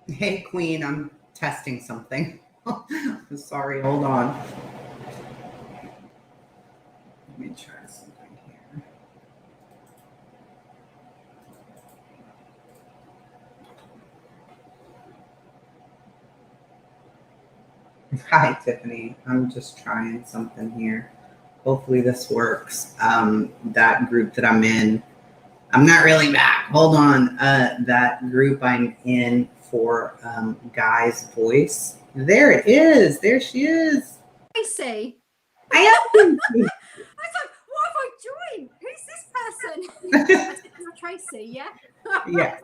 Hey, Queen, I'm testing something. Sorry, hold on. Let me try something here. Hi, Tiffany. I'm just trying something here. Hopefully this works. That group that I'm in, I'm not really back. Hold on. That group I'm in for Guy's voice. There it is. There she is. Tracy. I am. I was like, what have I joined? Who's this person? You're Tracy, yeah? Yeah.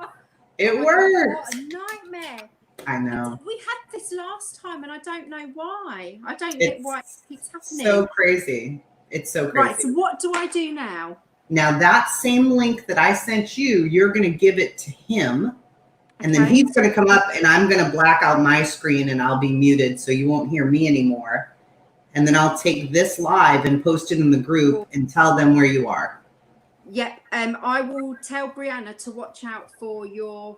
It Oh works. God, what a nightmare. I know. We had this last time and I don't know why. I don't get why it keeps happening. So crazy. It's so crazy. Right, so what do I do now? Now that same link that I sent you, you're going to give it to him. And then he's going to come up and I'm going to black out my screen and I'll be muted so you won't hear me anymore. And then I'll take this live and post it in the group and tell them where you are. Yeah, I will tell Brianna to watch out for your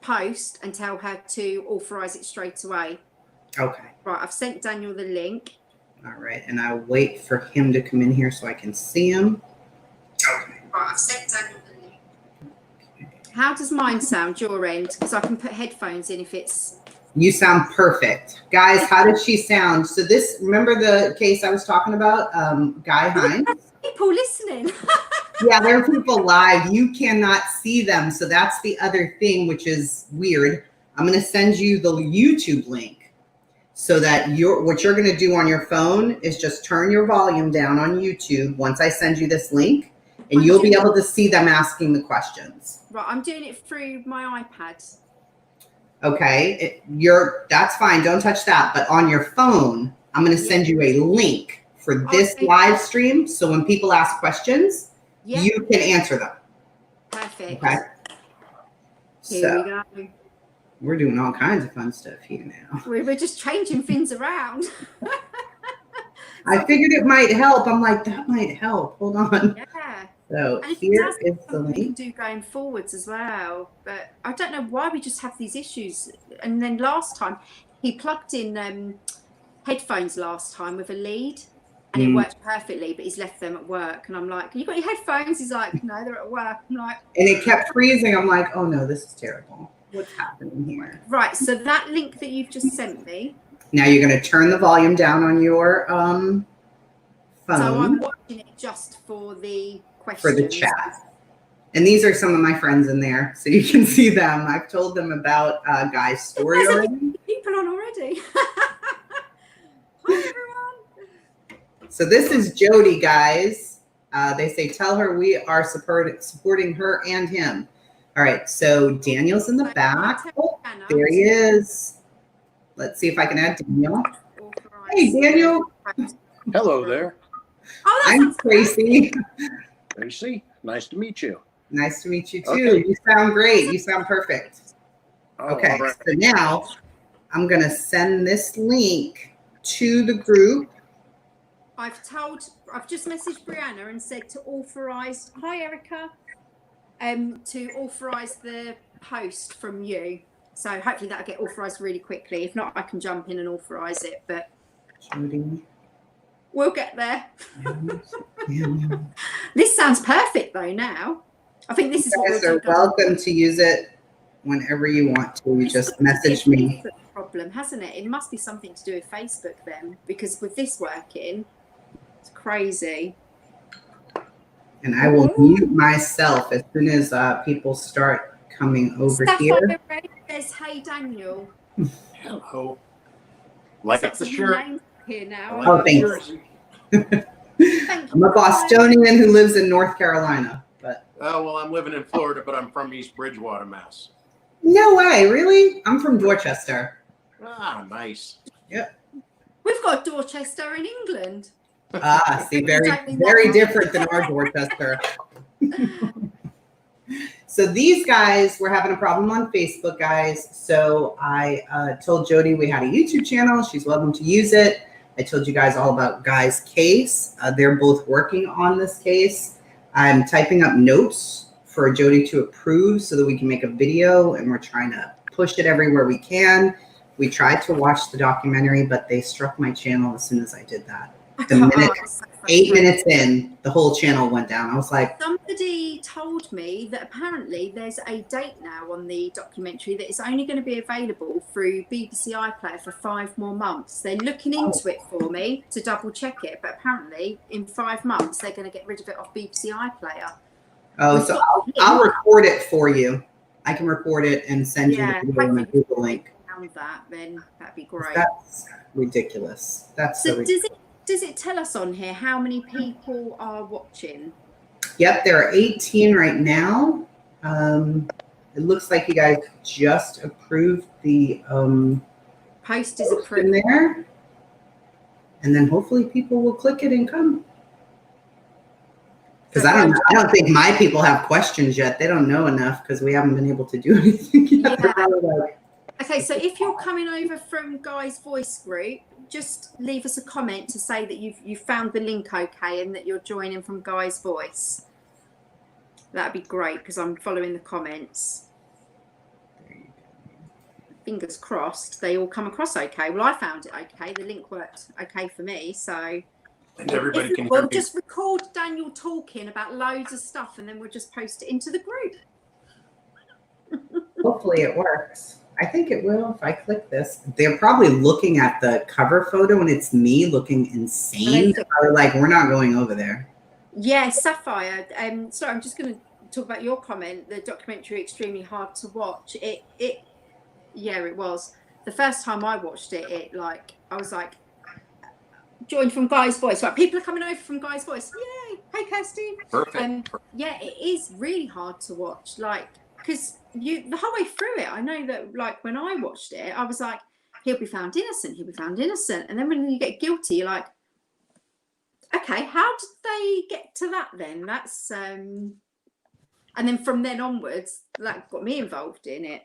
post and tell her to authorize it straight away. Okay. Right, I've sent Daniel the link. All right, and I'll wait for him to come in here so I can see him. Okay. Right, I've sent Daniel the link. Okay. How does mine sound, your end? Because I can put headphones in if it's... You sound perfect. Guys, how did she sound? So this, remember the case I was talking about, Guy Hines? People listening. Yeah, there are people live. You cannot see them. So that's the other thing, which is weird. I'm going to send you the YouTube link so that what you're going to do on your phone is just turn your volume down on YouTube once I send you this link, and you'll be able to see them asking the questions. Right, I'm doing it through my iPad. Okay, that's fine. Don't touch that. But on your phone, I'm going to send you a link for this live stream. So when people ask questions, you can answer them. Perfect. Okay. Here we go. We're doing all kinds of fun stuff here now. We're just changing things around. I figured it might help. I'm like, that might help. Hold on. Yeah. So here is the link. We can do going forwards as well. But I don't know why we just have these issues. And then last time, he plugged in headphones last time with a lead. And it worked perfectly, but he's left them at work. And I'm like, you got your headphones? He's like, no, they're at work. I'm like... And it kept freezing. I'm like, oh, no, this is terrible. What's happening here? Right, so that link that you've just sent me. Now you're going to turn the volume down on your phone. So I'm watching it just for the questions. For the chat. And these are some of my friends in there, so you can see them. I've told them about Guy's story already. People on already. Hi, everyone. So this is Jodie, guys. They say, tell her we are supporting her and him. All right, so Daniel's in the back. Oh, there he is. Let's see if I can add Daniel. Hey, Daniel. Hello there. Oh, I'm Tracy. Tracy, nice to meet you. Nice to meet you too. Okay. You sound great. You sound perfect. Okay, right. So now I'm going to send this link to the group. I've just messaged Brianna and said to authorize, hi Erica, to authorize the post from you. So hopefully that'll get authorized really quickly. If not, I can jump in and authorize it. But Jodie. We'll get there. You This sounds perfect though now. I think this is what guys we'll are do. welcome to use it whenever you want to. You just message me. Facebook problem, hasn't it? It must be something to do with Facebook then, because with this working, it's crazy. And I will mute myself as soon as people start coming over here. Sapphire says, "Hey Daniel." Hello. Like Set up the some shirt. names here now. Oh, thanks. Thank I'm a you. Bostonian who lives in North Carolina, but Oh, well, I'm living in Florida, but I'm from East Bridgewater, Mass. no way, really? I'm from Dorchester. Ah, nice. We've got Dorchester in England. Ah, see, very different than our Dorchester. So these guys were having a problem on Facebook, guys. So I told Jodie we had a YouTube channel. She's welcome to use it. I told you guys all about Guy's case. They're both working on this case. I'm typing up notes for Jodie to approve so that we can make a video, and we're trying to push it everywhere we can. We tried to watch the documentary, but they struck my channel as soon as I did that. The minute, 8 minutes in, the whole channel went down. I was like, somebody told me that apparently there's a date now on the documentary that is only going to be available through BBC iPlayer for 5 more months. They're looking into it for me to double check it, but apparently in 5 months they're going to get rid of it off BBC iPlayer. oh, so I'll record it for you. I can record it and send you the video and a Google link. Found that, then that'd be great. That's ridiculous. That's so so ridiculous. Does it tell us on here how many people are watching? Yep, there are 18 right now. It looks like you guys just approved the Post is in approved. there, and then hopefully people will click it and come. Because I don't think my people have questions yet. They don't know enough because we haven't been able to do anything yet. Yeah. Okay, so if you're coming over from Guy's voice group, just leave us a comment to say that you've found the link okay and that you're joining from Guy's voice. That'd be great because I'm following the comments. Fingers crossed they all come across okay. Well, I found it okay. The link worked okay for me, so. And everybody can hear We'll me. just record Daniel talking about loads of stuff and then we'll just post it into the group. Hopefully it works. I think it will if I click this. They're probably looking at the cover photo and it's me looking insane. They're probably like, we're not going over there. Yeah, Sapphire. Sorry, I'm just going to talk about your comment. The documentary extremely hard to watch. Yeah, it was. The first time I watched it, I was like, joined from Guy's voice. Right, people are coming over from Guy's voice. Yay! Hey, Kirsty. Perfect. Yeah, it is really hard to watch. Because the whole way through it, I know that when I watched it, I was like, he'll be found innocent, he'll be found innocent. And then when you get guilty, you're like, okay, how did they get to that then? That's and then from then onwards, that got me involved in it.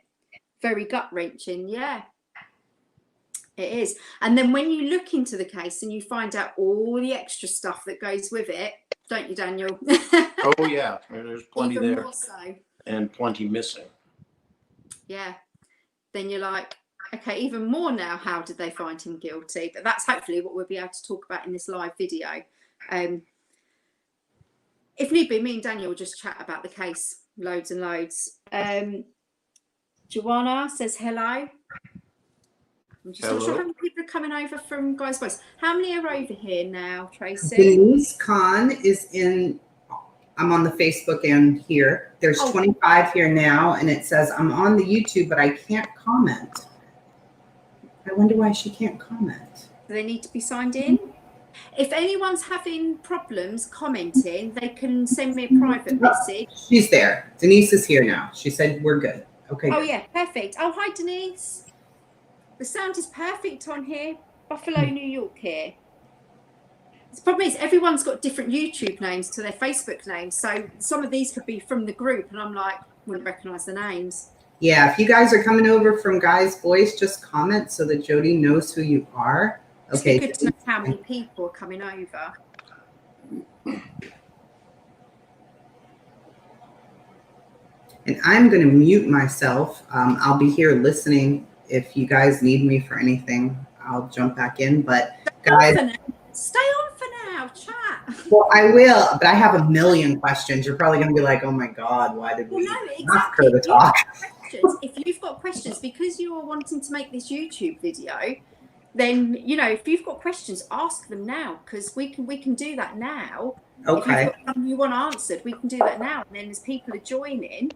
Very gut-wrenching, yeah. It is. And then when you look into the case and you find out all the extra stuff that goes with it, don't you, Daniel? Oh, yeah. There's plenty Even there. more so. And plenty missing. Yeah. Then you're like, okay, even more now, how did they find him guilty? But that's hopefully what we'll be able to talk about in this live video. If need be, me and Daniel will just chat about the case loads and loads. Joanna says hello. I'm just not sure how many people are coming over from Guy's Voice. How many are over here now, Tracy? Denise Khan is in. I'm on the Facebook and here. There's 25 here now, and it says I'm on the YouTube, but I can't comment. I wonder why she can't comment. Do they need to be signed in? If anyone's having problems commenting, they can send me a private message. She's there. Denise is here now. She said we're good. Okay. Oh, yeah, perfect. Oh, hi, Denise. The sound is perfect on here. Buffalo, New York here. The problem is everyone's got different YouTube names to their Facebook names. So some of these could be from the group, and I'm like, wouldn't recognize the names. Yeah, if you guys are coming over from Guy's Voice, just comment so that Jodie knows who you are. Okay. It's good to know how many people are coming over. And I'm going to mute myself. I'll be here listening. If you guys need me for anything, I'll jump back in. But guys, stay on for now. Chat. Well, I will, but I have a million questions. You're probably going to be like, oh my God, why did we Well, no, ask her exactly. to talk? If you've got questions, because you're wanting to make this YouTube video, then if you've got questions, ask them now, because we can do that now. If you've Okay. got something you want answered, we can do that now. And then as people are joining,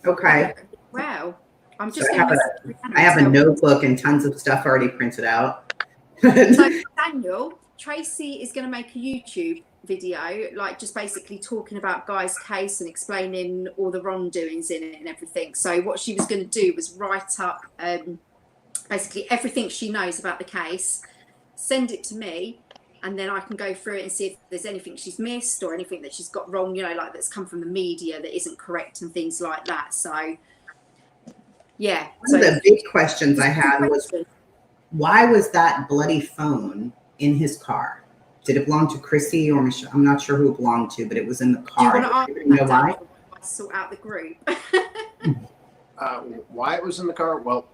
Okay. wow, I'm So just I going to I have a notebook and tons of stuff already printed out. So Daniel, Tracy is going to make a YouTube video, like just basically talking about Guy's case and explaining all the wrongdoings in it and everything. So what she was going to do was write up basically everything she knows about the case, send it to me, and then I can go through it and see if there's anything she's missed or anything that she's got wrong, like that's come from the media that isn't correct and things like that. So yeah. One of the big questions I had was, why was that bloody phone in his car? Did it belong to Chrissy or Michelle? I'm not sure who it belonged to, but it was in the car. Do you want to know why? Sort out the group. Why it was in the car? Well,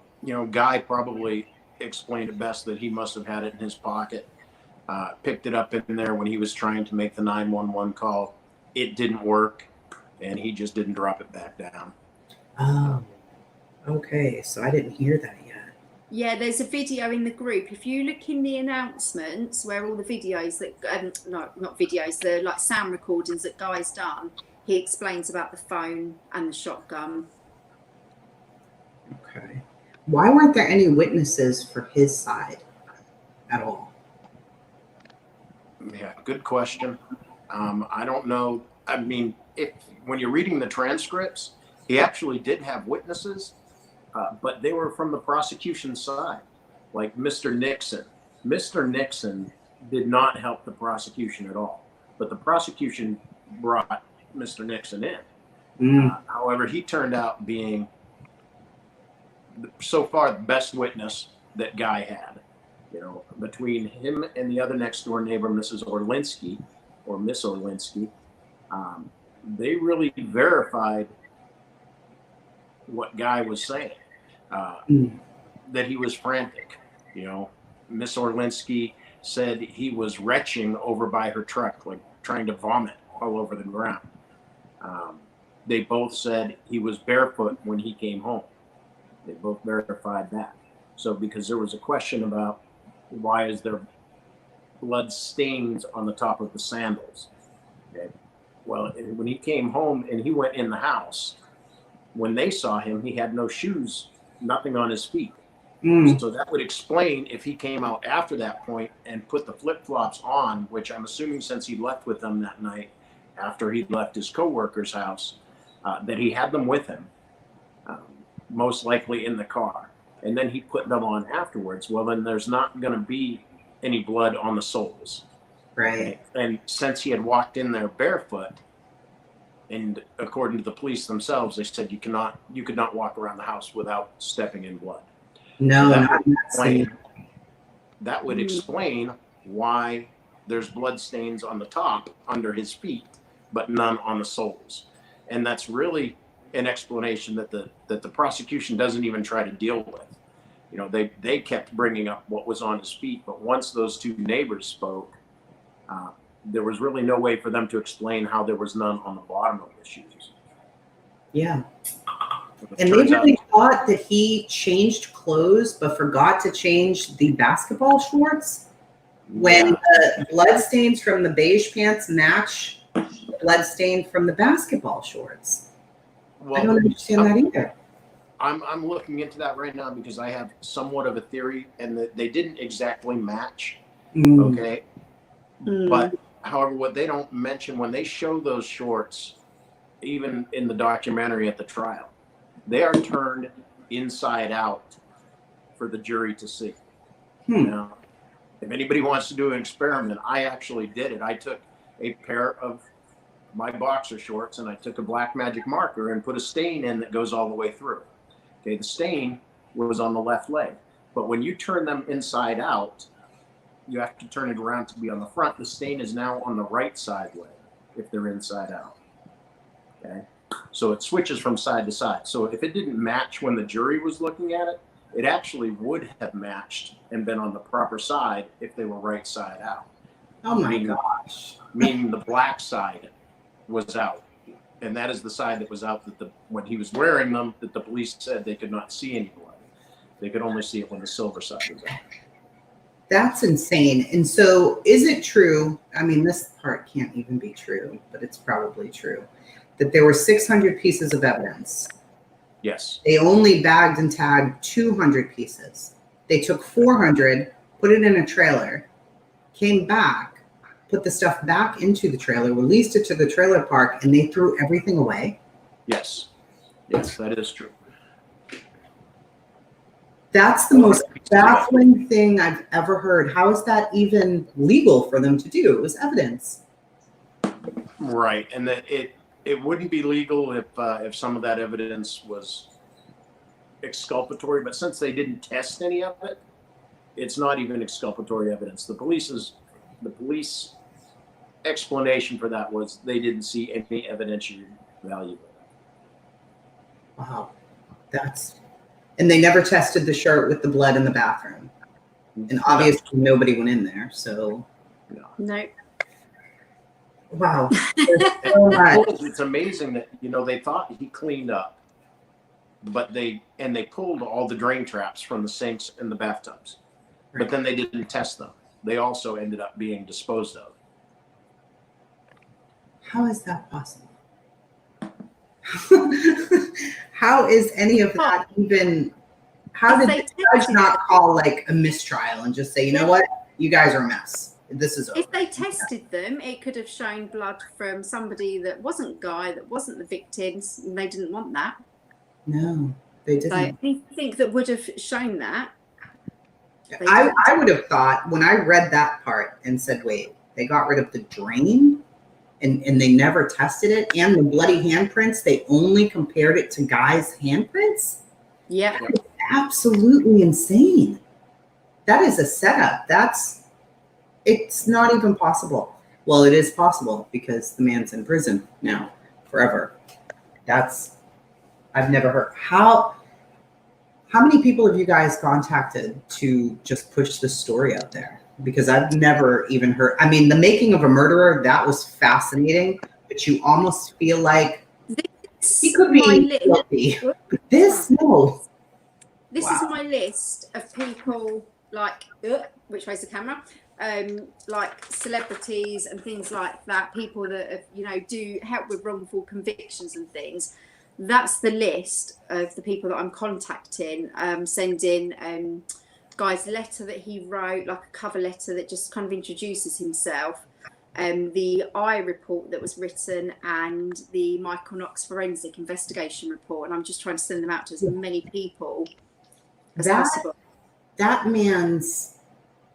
Guy probably explained it best that he must have had it in his pocket. Picked it up in there when he was trying to make the 911 call. It didn't work, and he just didn't drop it back down. Oh, okay. So I didn't hear that yet. Yeah, there's a video in the group. If you look in the announcements where all the videos that, no, not videos, the like sound recordings that Guy's done, he explains about the phone and the shotgun. Okay. Why weren't there any witnesses for his side at all? Yeah, good question. I don't know. I mean, when you're reading the transcripts, he actually did have witnesses. But they were from the prosecution side, like Mr. Nixon. Mr. Nixon did not help the prosecution at all, but the prosecution brought Mr. Nixon in. However, he turned out being so far the best witness that Guy had. Between him and the other next door neighbor, Mrs. Orlinsky, or Miss Orlinsky, they really verified what Guy was saying, that he was frantic. Miss Orlinsky said he was retching over by her truck, like trying to vomit all over the ground. They both said he was barefoot when he came home. They both verified that. So because there was a question about why is there blood stains on the top of the sandals? Okay. Well, when he came home and he went in the house, when they saw him, he had no shoes, nothing on his feet. So that would explain if he came out after that point and put the flip-flops on, which I'm assuming since he left with them that night after he left his co-worker's house, that he had them with him, most likely in the car. And then he put them on afterwards. Well, then there's not going to be any blood on the soles. Right. And since he had walked in there barefoot, and according to the police themselves, they said you could not walk around the house without stepping in blood. No, that would explain why there's blood stains on the top under his feet, but none on the soles. And that's really an explanation that the prosecution doesn't even try to deal with. They kept bringing up what was on his feet, but once those two neighbors spoke, there was really no way for them to explain how there was none on the bottom of the shoes. Yeah. And they really thought that he changed clothes but forgot to change the basketball shorts when the blood stains from the beige pants match the blood stain from the basketball shorts. Well, I don't understand that either. I'm looking into that right now because I have somewhat of a theory, and that they didn't exactly match. Okay. But however, what they don't mention when they show those shorts, even in the documentary at the trial, they are turned inside out for the jury to see. Now, if anybody wants to do an experiment, I actually did it. I took a pair of my boxer shorts and I took a black magic marker and put a stain in that goes all the way through. Okay, the stain was on the left leg, but when you turn them inside out, you have to turn it around to be on the front. The stain is now on the right side leg if they're inside out. Okay, so it switches from side to side. So if it didn't match when the jury was looking at it, it actually would have matched and been on the proper side if they were right side out. Oh my meaning, gosh. meaning the black side was out. And that is the side that was out that when he was wearing them, that the police said they could not see any blood. They could only see it when the silver side was out. That's insane. And so is it true? I mean, this part can't even be true, but it's probably true that there were 600 pieces of evidence. Yes. They only bagged and tagged 200 pieces. They took 400, put it in a trailer, came back, put the stuff back into the trailer, released it to the trailer park, and they threw everything away. Yes. Yes, that is true. That's the most baffling thing I've ever heard. How is that even legal for them to do? It was evidence. Right, and that it wouldn't be legal if some of that evidence was exculpatory, but since they didn't test any of it, it's not even exculpatory evidence. The police explanation for that was they didn't see any evidentiary value. Wow, and they never tested the shirt with the blood in the bathroom, and obviously nobody went in there. So no. Wow, so much. It's amazing that they thought he cleaned up, but they pulled all the drain traps from the sinks and the bathtubs, but then they didn't test them. They also ended up being disposed of. How is that possible? How is any of that even? How did the judge not call like a mistrial and just say, you know what, you guys are a mess. This is over. If they tested them, it could have shown blood from somebody that wasn't Guy, that wasn't the victims, and they didn't want that. No, they didn't. So anything that would have shown that. I would have thought when I read that part and said, wait, they got rid of the drain and they never tested it, and the bloody handprints, they only compared it to Guy's handprints? Yeah. It's absolutely insane. That is a setup. It's not even possible. Well, it is possible because the man's in prison now forever. I've never heard. How many people have you guys contacted to just push this story out there? Because I've never even heard. I mean, The Making of a Murderer, that was fascinating, but you almost feel like he could be guilty. But this, no. This is my list of people like, which way's the camera? Like celebrities and things like that, people that do help with wrongful convictions and things. That's the list of the people that I'm contacting, sending Guy's letter that he wrote, like a cover letter that just kind of introduces himself, the eye report that was written, and the Michael Knox forensic investigation report. And I'm just trying to send them out to as many people as possible. That man's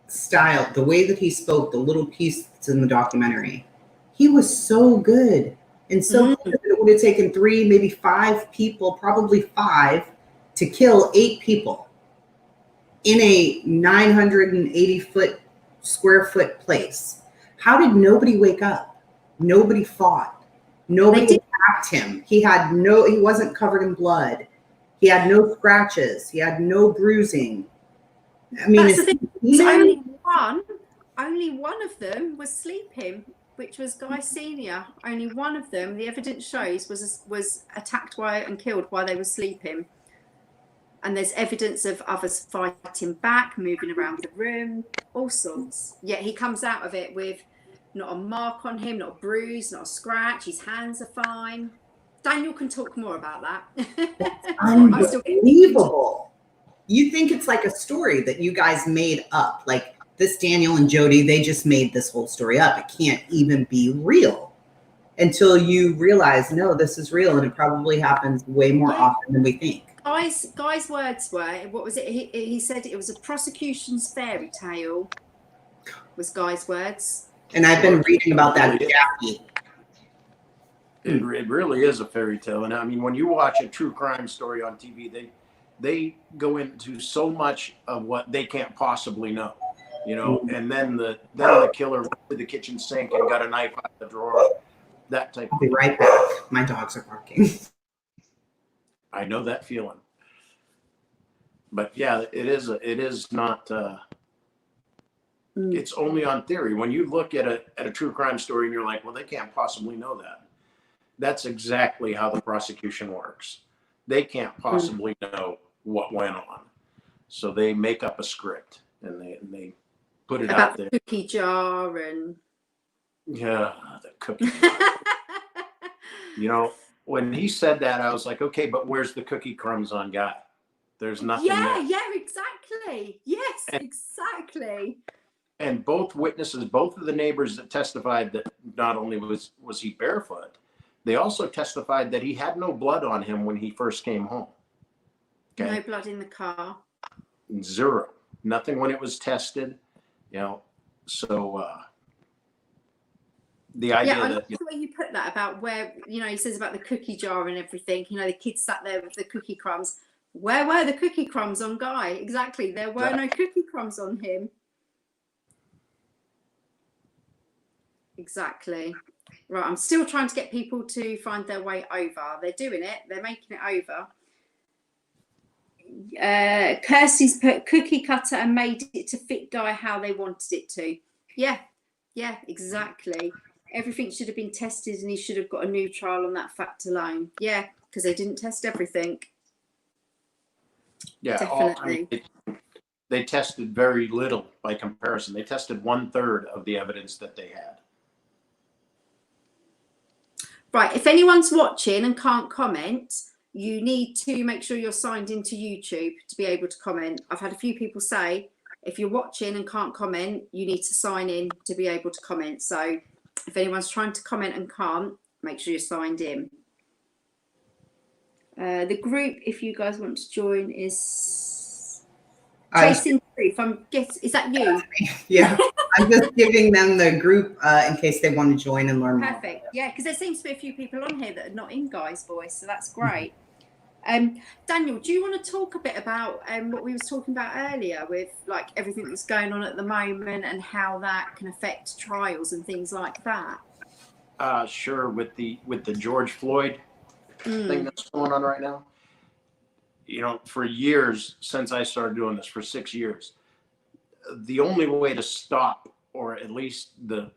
style, the way that he spoke, the little piece that's in the documentary, he was so good. And so good that it would have taken 3, maybe 5 people, probably 5, to kill 8 people in a 980 square foot place. How did nobody wake up? Nobody fought. Nobody attacked him. He wasn't covered in blood. He had no scratches. He had no bruising. I mean, only one of them was sleeping, which was Guy Senior. Only one of them, the evidence shows, was attacked and killed while they were sleeping. And there's evidence of others fighting back, moving around the room, all sorts. Yet he comes out of it with not a mark on him, not a bruise, not a scratch. His hands are fine. Daniel can talk more about that. That's unbelievable. You think it's like a story that you guys made up. Like this Daniel and Jodie, they just made this whole story up. It can't even be real until you realize, no, this is real, and it probably happens way more often than we think. Guy's words were, what was it? He said it was a prosecution's fairy tale, was Guy's words. And I've been reading about that. Jackie. It really is a fairy tale. And I mean, when you watch a true crime story on TV, they go into so much of what they can't possibly know, and then the killer went to the kitchen sink and got a knife out of the drawer, that type I'll be right back. My dogs are barking. I know that feeling. But yeah, it is not It's only on theory. When you look at a true crime story and you're like, well, they can't possibly know that. That's exactly how the prosecution works. They can't possibly know what went on. So they make up a script and they put it out there. About the cookie jar and... Yeah, the cookie jar. You know, when he said that, I was like, okay, but where's the cookie crumbs on Guy? There's nothing there. Yeah, exactly. Yes, exactly. And both witnesses, both of the neighbors that testified that not only was he barefoot, they also testified that he had no blood on him when he first came home. Okay. No blood in the car. Zero. Nothing when it was tested. You know, so the idea I that... like the way you put that about where, you know, he says about the cookie jar and everything. You know, the kids sat there with the cookie crumbs. Where were the cookie crumbs on Guy? Exactly. There were no cookie crumbs on him. Exactly. Right, I'm still trying to get people to find their way over. They're doing it. They're making it over. Kirsty's put cookie cutter and made it to fit Guy how they wanted it to. Yeah, exactly. Everything should have been tested and he should have got a new trial on that fact alone. Yeah, because they didn't test everything. Yeah, definitely. They tested very little by comparison. They tested 1/3 of the evidence that they had. Right, if anyone's watching and can't comment, you need to make sure you're signed into YouTube to be able to comment. I've had a few people say, if you're watching and can't comment, you need to sign in to be able to comment. So if anyone's trying to comment and can't, make sure you're signed in. The group, if you guys want to join, is Chasing Truth. Is that you? Yeah, I'm just giving them the group in case they want to join and learn more. Perfect. Yeah, because there seems to be a few people on here that are not in Guy's voice, so that's great. Daniel, do you want to talk a bit about what we was talking about earlier with like everything that's going on at the moment and how that can affect trials and things like that? Sure. With the George Floyd thing that's going on right now, you know, for years since I started doing this, for 6 years, the only way to stop, or at least the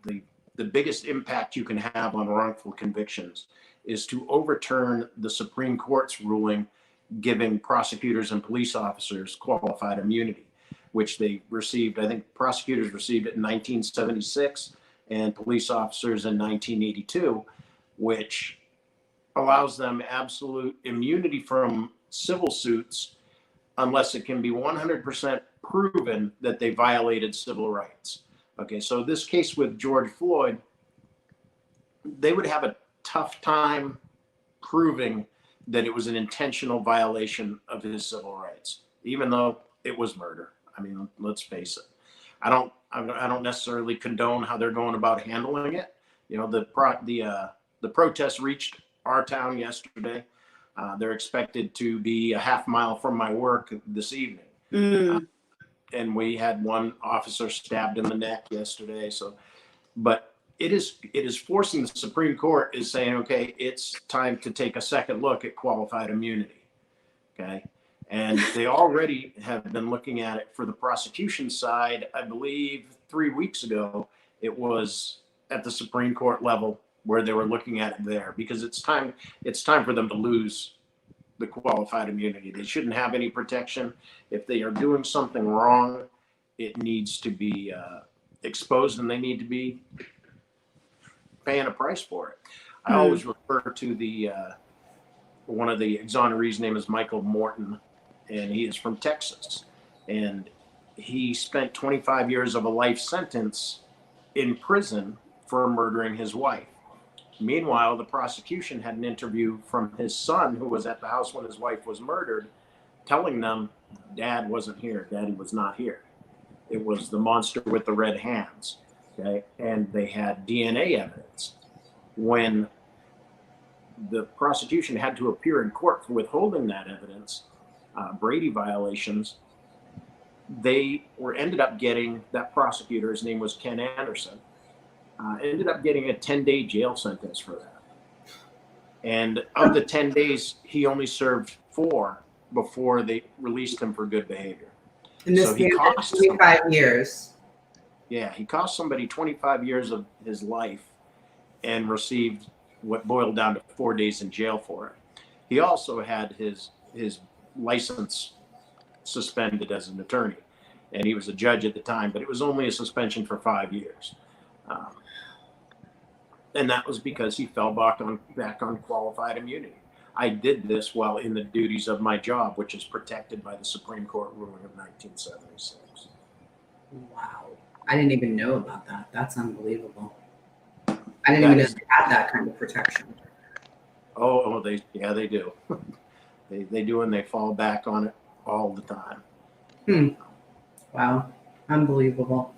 biggest impact you can have on wrongful convictions, is to overturn the Supreme Court's ruling giving prosecutors and police officers qualified immunity, which they received. I think prosecutors received it in 1976 and police officers in 1982, which allows them absolute immunity from civil suits unless it can be 100% proven that they violated civil rights. Okay, so this case with George Floyd, they would have a tough time proving that it was an intentional violation of his civil rights, even though it was murder. I mean, let's face it. I don't necessarily condone how they're going about handling it. You know, the protests reached our town yesterday. They're expected to be a half mile from my work this evening. And we had one officer stabbed in the neck yesterday. So, but it is forcing the Supreme Court is saying, okay, it's time to take a second look at qualified immunity. Okay. And they already have been looking at it for the prosecution side. I believe 3 weeks ago, it was at the Supreme Court level where they were looking at it there, because it's time for them to lose the qualified immunity. They shouldn't have any protection. If they are doing something wrong, it needs to be exposed, and they need to be paying a price for it. I always refer to the one of the exonerees' name is Michael Morton, and he is from Texas, and he spent 25 years of a life sentence in prison for murdering his wife. Meanwhile, the prosecution had an interview from his son, who was at the house when his wife was murdered, telling them Dad wasn't here. Daddy was not here. It was the monster with the red hands. Okay. And they had DNA evidence. When the prosecution had to appear in court for withholding that evidence, Brady violations, they ended up getting, that prosecutor, his name was Ken Anderson, ended up getting a 10-day jail sentence for that. And of the 10 days, he only served 4 before they released him for good behavior. And this so he cost 25 years. Yeah, he cost somebody 25 years of his life and received what boiled down to 4 days in jail for it. He also had his license suspended as an attorney, and he was a judge at the time, but it was only a suspension for 5 years. And that was because he fell back on qualified immunity. I did this while in the duties of my job, which is protected by the Supreme Court ruling of 1976. Wow. I didn't even know about that. That's unbelievable. I didn't even know they had that kind of protection. Oh, they do. they do, and they fall back on it all the time. Wow. Unbelievable.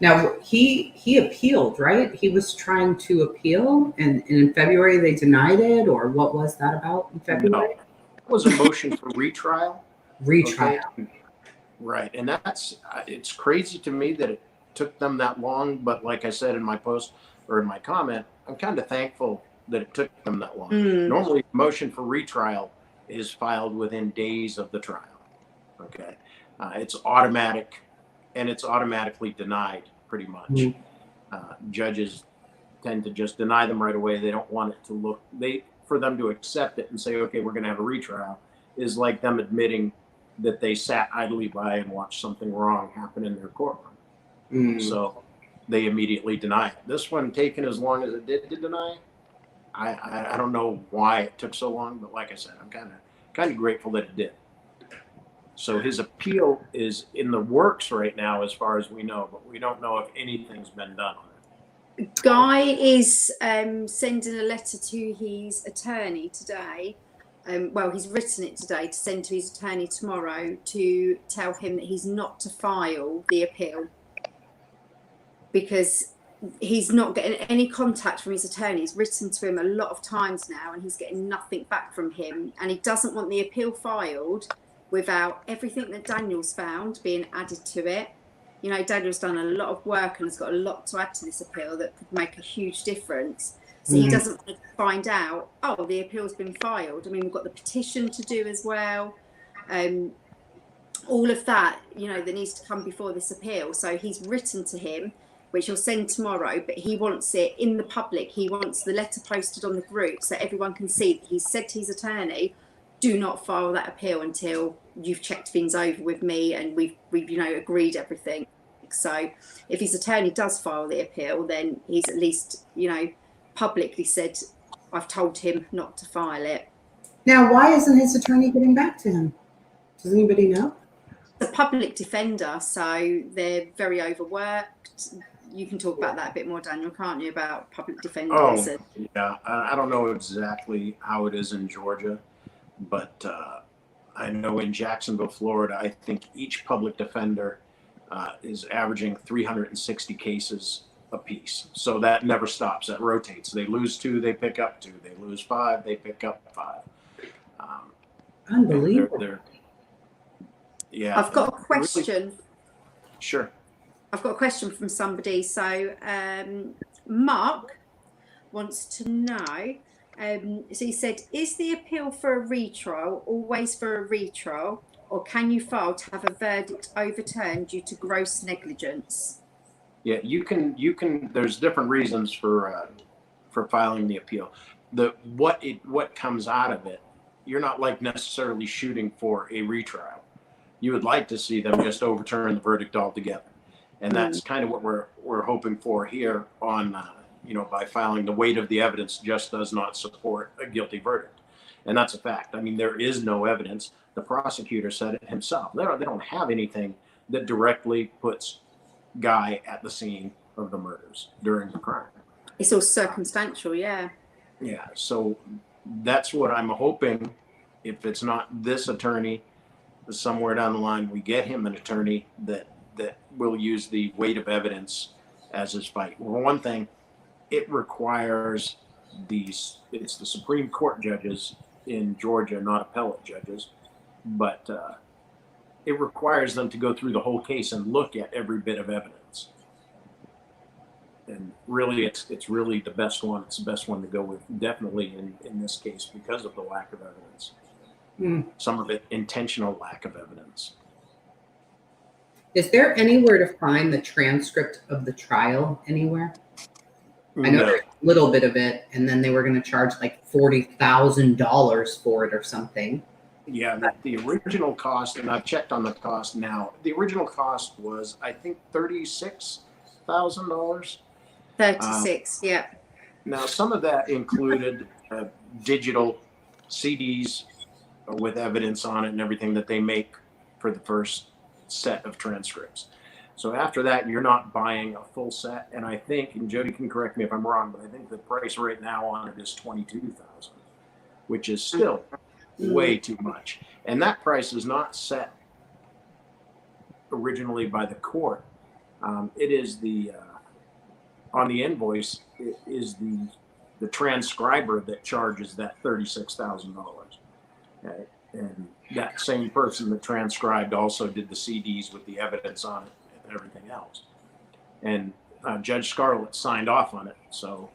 Now, he appealed, right? He was trying to appeal, and in February they denied it, or what was that about in February? No, it was a motion for retrial. Retrial. Okay? Right, and it's crazy to me that it took them that long, but like I said in my post or in my comment, I'm kind of thankful that it took them that long. Normally, a motion for retrial is filed within days of the trial. Okay, it's automatic, and it's automatically denied pretty much. Judges tend to just deny them right away. They don't want it to look, for them to accept it and say, okay, we're going to have a retrial, is like them admitting that they sat idly by and watched something wrong happen in their courtroom. So they immediately deny it. This one, taking as long as it did to deny, I don't know why it took so long, but like I said, I'm kind of grateful that it did. So his appeal is in the works right now, as far as we know, but we don't know if anything's been done on it. Guy is sending a letter to his attorney today. Well, he's written it today to send to his attorney tomorrow to tell him that he's not to file the appeal because he's not getting any contact from his attorney. He's written to him a lot of times now and he's getting nothing back from him, and he doesn't want the appeal filed without everything that Daniel's found being added to it. You know, Daniel's done a lot of work and has got a lot to add to this appeal that could make a huge difference. So he doesn't want to find out, oh, the appeal's been filed. I mean, we've got the petition to do as well. All of that, you know, that needs to come before this appeal. So he's written to him, which he'll send tomorrow, but he wants it in the public. He wants the letter posted on the group so everyone can see that he's said to his attorney, do not file that appeal until you've checked things over with me and we've you know, agreed everything. So if his attorney does file the appeal, then he's at least, you know, publicly said, I've told him not to file it. Now, why isn't his attorney getting back to him? Does anybody know? The public defender, so they're very overworked. You can talk about that a bit more, Daniel, can't you, about public defenders? Oh, yeah. I don't know exactly how it is in Georgia, but I know in Jacksonville, Florida, I think each public defender is averaging 360 cases a piece. So that never stops. That rotates. They lose 2, they pick up 2. They lose 5, they pick up 5. Unbelievable. Yeah. I've got a question. Really, sure. I've got a question from somebody. So Mark wants to know, so he said, is the appeal for a retrial always for a retrial, or can you file to have a verdict overturned due to gross negligence? Yeah, you can. There's different reasons for filing the appeal. What comes out of it, you're not like necessarily shooting for a retrial. You would like to see them just overturn the verdict altogether, and that's kind of what we're hoping for here on by filing the weight of the evidence just does not support a guilty verdict, and that's a fact. I mean, there is no evidence. The prosecutor said it himself. They don't have anything that directly puts Guy at the scene of the murders during the crime. It's all circumstantial, yeah. Yeah, so that's what I'm hoping. If it's not this attorney, somewhere down the line, we get him an attorney that will use the weight of evidence as his fight. Well, one thing, it requires it's the Supreme Court judges in Georgia, not appellate judges, but it requires them to go through the whole case and look at every bit of evidence. And really, it's really the best one. It's the best one to go with, definitely in this case, because of the lack of evidence. Some of it intentional lack of evidence. Is there anywhere to find the transcript of the trial anywhere? I know there's a little bit of it, and then they were going to charge like $40,000 for it or something. Yeah, the original cost, and I've checked on the cost now. The original cost was, I think, $36,000. 36, yeah. Now, some of that included digital CDs with evidence on it and everything that they make for the first set of transcripts. So after that, you're not buying a full set. And I think, and Jodie can correct me if I'm wrong, but I think the price right now on it is $22,000, which is still way too much. And that price is not set originally by the court. It is on the invoice, it is the transcriber that charges that $36,000. Okay? And that same person that transcribed also did the CDs with the evidence on it and everything else. And Judge Scarlett signed off on it. So,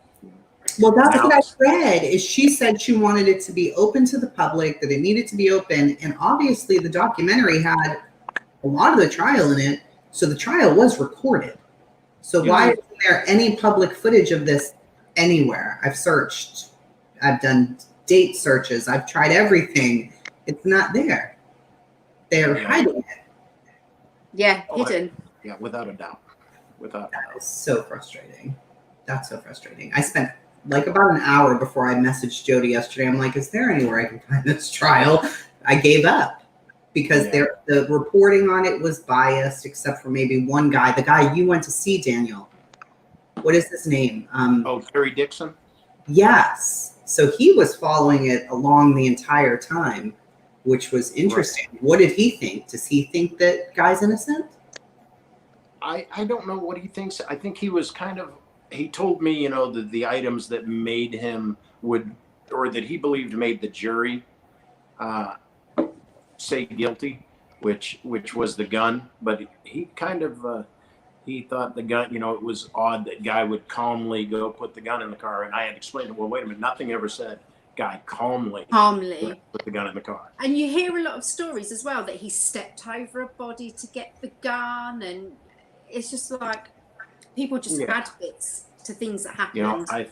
well, that's what I read. Is she said she wanted it to be open to the public, that it needed to be open, and obviously the documentary had a lot of the trial in it, so the trial was recorded. So why isn't there any public footage of this anywhere? I've searched, I've done date searches, I've tried everything. It's not there. They're hiding it. Yeah, hidden. Yeah, without a doubt. Without a doubt. That is so frustrating. That's so frustrating. I spent like about an hour before I messaged Jodie yesterday. I'm like, is there anywhere I can find this trial? I gave up because the reporting on it was biased, except for maybe one guy, the guy you went to see, Daniel. What is his name? Terry Dixon? Yes. So he was following it along the entire time, which was interesting. Right. What did he think? Does he think that guy's innocent? I don't know what he thinks. I think he was he told me, the items that made him or that he believed made the jury say guilty, which was the gun. But he he thought the gun, it was odd that guy would calmly go put the gun in the car. And I had explained to him, well, wait a minute, nothing ever said guy calmly put the gun in the car. And you hear a lot of stories as well that he stepped over a body to get the gun, and it's just like people just add bits to things that happen. I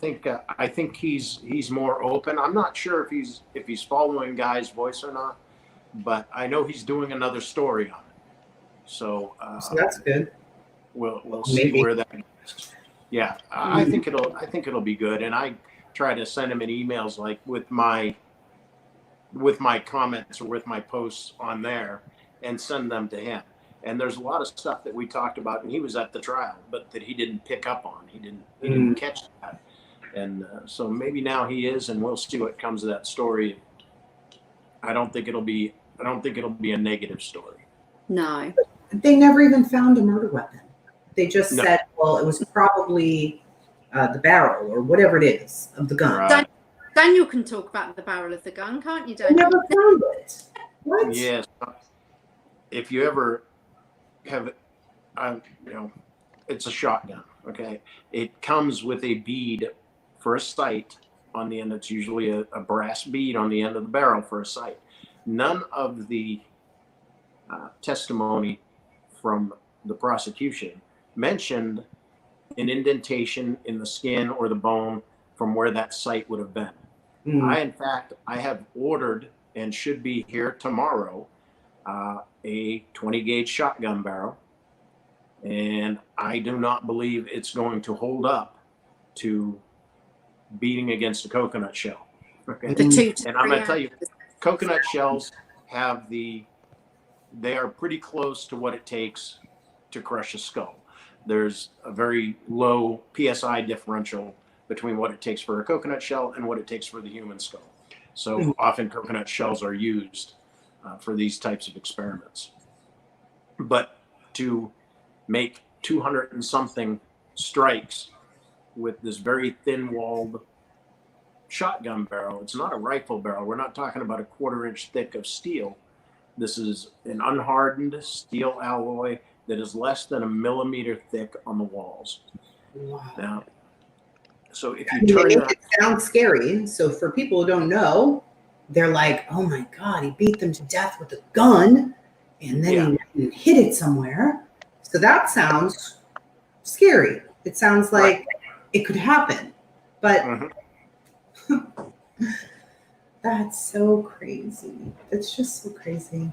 think he's more open. I'm not sure if he's following Guy's voice or not, but I know he's doing another story on it. So that's good. We'll see where that goes. Yeah, I think it'll be good. And I try to send him in emails like with my comments or with my posts on there and send them to him. And there's a lot of stuff that we talked about, and he was at the trial, but that he didn't pick up on. He didn't catch that. And so maybe now he is, and we'll see what comes of that story. I don't think it'll be a negative story. No. They never even found a murder weapon. They just said, well, it was probably the barrel or whatever it is of the gun. Right. Daniel can talk about the barrel of the gun, can't you, Daniel? They never found it. What? Yes. If you ever have, it's a shotgun. Okay, it comes with a bead for a sight on the end. It's usually a brass bead on the end of the barrel for a sight. None of the testimony from the prosecution mentioned an indentation in the skin or the bone from where that sight would have been. I have ordered and should be here tomorrow a 20 gauge shotgun barrel, and I do not believe it's going to hold up to beating against a coconut shell. Okay. And I'm going to tell you, coconut shells they are pretty close to what it takes to crush a skull. There's a very low PSI differential between what it takes for a coconut shell and what it takes for the human skull. So often coconut shells are used for these types of experiments. But to make 200 and something strikes with this very thin-walled shotgun barrel, it's not a rifle barrel. We're not talking about a 1/4 inch thick of steel. This is an unhardened steel alloy that is less than 1 millimeter thick on the walls. Wow. Now, so if you turn it sounds scary. So for people who don't know, they're like, oh my God, he beat them to death with a gun and then he hit it somewhere. So that sounds scary. It sounds like it could happen. But that's so crazy. It's just so crazy.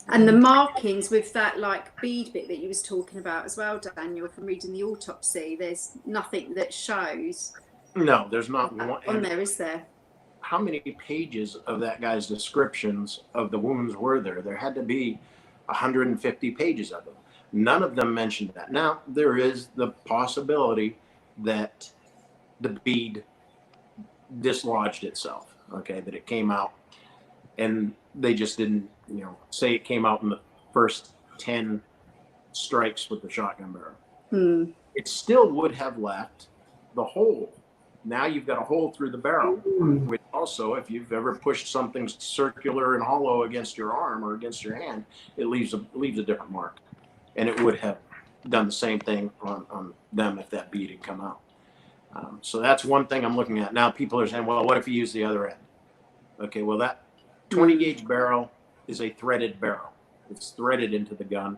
And the markings with that like bead bit that you was talking about as well, Daniel, from reading the autopsy, there's nothing that shows. No, there's not one on there, is there? How many pages of that guy's descriptions of the wounds were there? There had to be 150 pages of them. None of them mentioned that. Now, there is the possibility that the bead dislodged itself, okay, that it came out, and they just didn't, say it came out in the first 10 strikes with the shotgun barrel. It still would have left the hole. Now you've got a hole through the barrel, which also, if you've ever pushed something circular and hollow against your arm or against your hand, it leaves a different mark. And it would have done the same thing on them if that bead had come out. So that's one thing I'm looking at. Now people are saying, well, what if you use the other end? Okay, well, that 20 gauge barrel is a threaded barrel. It's threaded into the gun.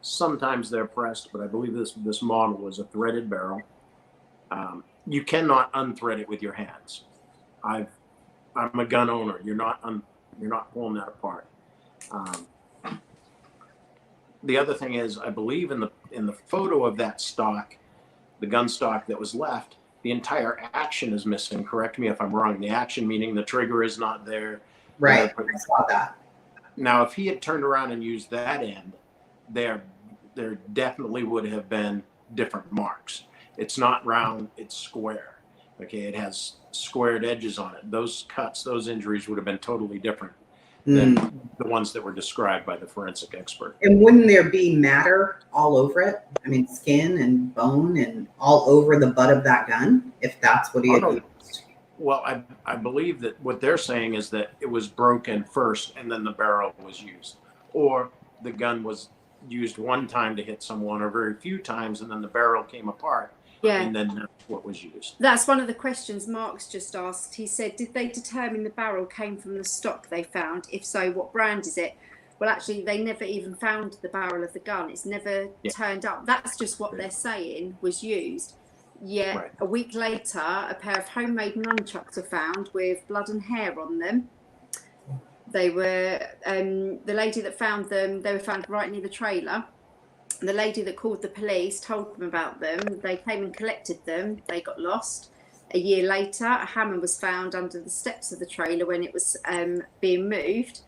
Sometimes they're pressed, but I believe this model is a threaded barrel. You cannot unthread it with your hands. I'm a gun owner. You're not pulling that apart. The other thing is, I believe in the photo of that stock, the gun stock that was left, the entire action is missing. Correct me if I'm wrong. The action meaning the trigger is not there. Right. I saw that. Now, if he had turned around and used that end, there definitely would have been different marks. It's not round, it's square. Okay, it has squared edges on it. Those cuts, those injuries would have been totally different than the ones that were described by the forensic expert. And wouldn't there be matter all over it? I mean, skin and bone and all over the butt of that gun, if that's what he had used? Well, I believe that what they're saying is that it was broken first and then the barrel was used. Or the gun was used one time to hit someone or very few times and then the barrel came apart. Yeah. And then that's what was used. That's one of the questions Mark's just asked. He said, did they determine the barrel came from the stock they found? If so, what brand is it? Well, actually, they never even found the barrel of the gun. It's never turned up. That's just what they're saying was used. Yet a week later, a pair of homemade nunchucks were found with blood and hair on them. They were, the lady that found them, they were found right near the trailer. The lady that called the police told them about them. They came and collected them. They got lost. A year later, a hammer was found under the steps of the trailer when it was being moved.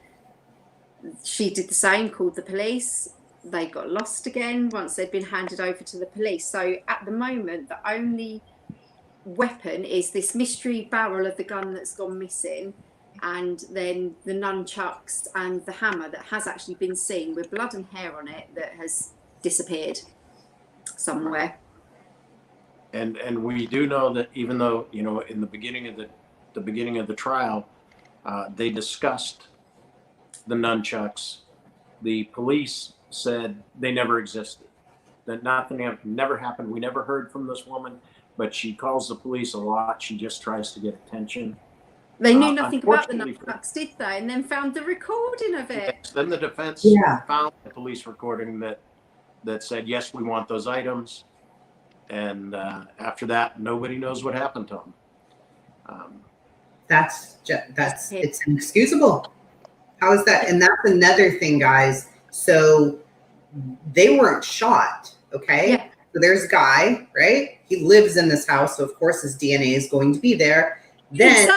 She did the same, called the police. They got lost again once they'd been handed over to the police. So at the moment, the only weapon is this mystery barrel of the gun that's gone missing, and then the nunchucks and the hammer that has actually been seen with blood and hair on it that has disappeared somewhere. And we do know that even though, in the beginning of the trial, they discussed the nunchucks, the police said they never existed, that nothing never happened. We never heard from this woman, but she calls the police a lot. She just tries to get attention. They knew nothing about the nunchucks, did they? And then found the recording of it. Yes, then the defense found the police recording that said, yes, we want those items. And after that, nobody knows what happened to them. It's inexcusable. How is that? And that's another thing, guys. So they weren't shot, okay? Yeah. So there's a guy, right? He lives in this house, so of course his DNA is going to be there. Then,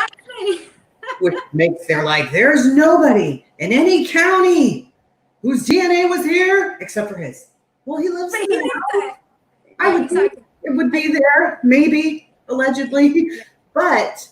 which makes they're like, there's nobody in any county whose DNA was here except for his. Well, he lives in the house. I would think it would be there, maybe, allegedly. But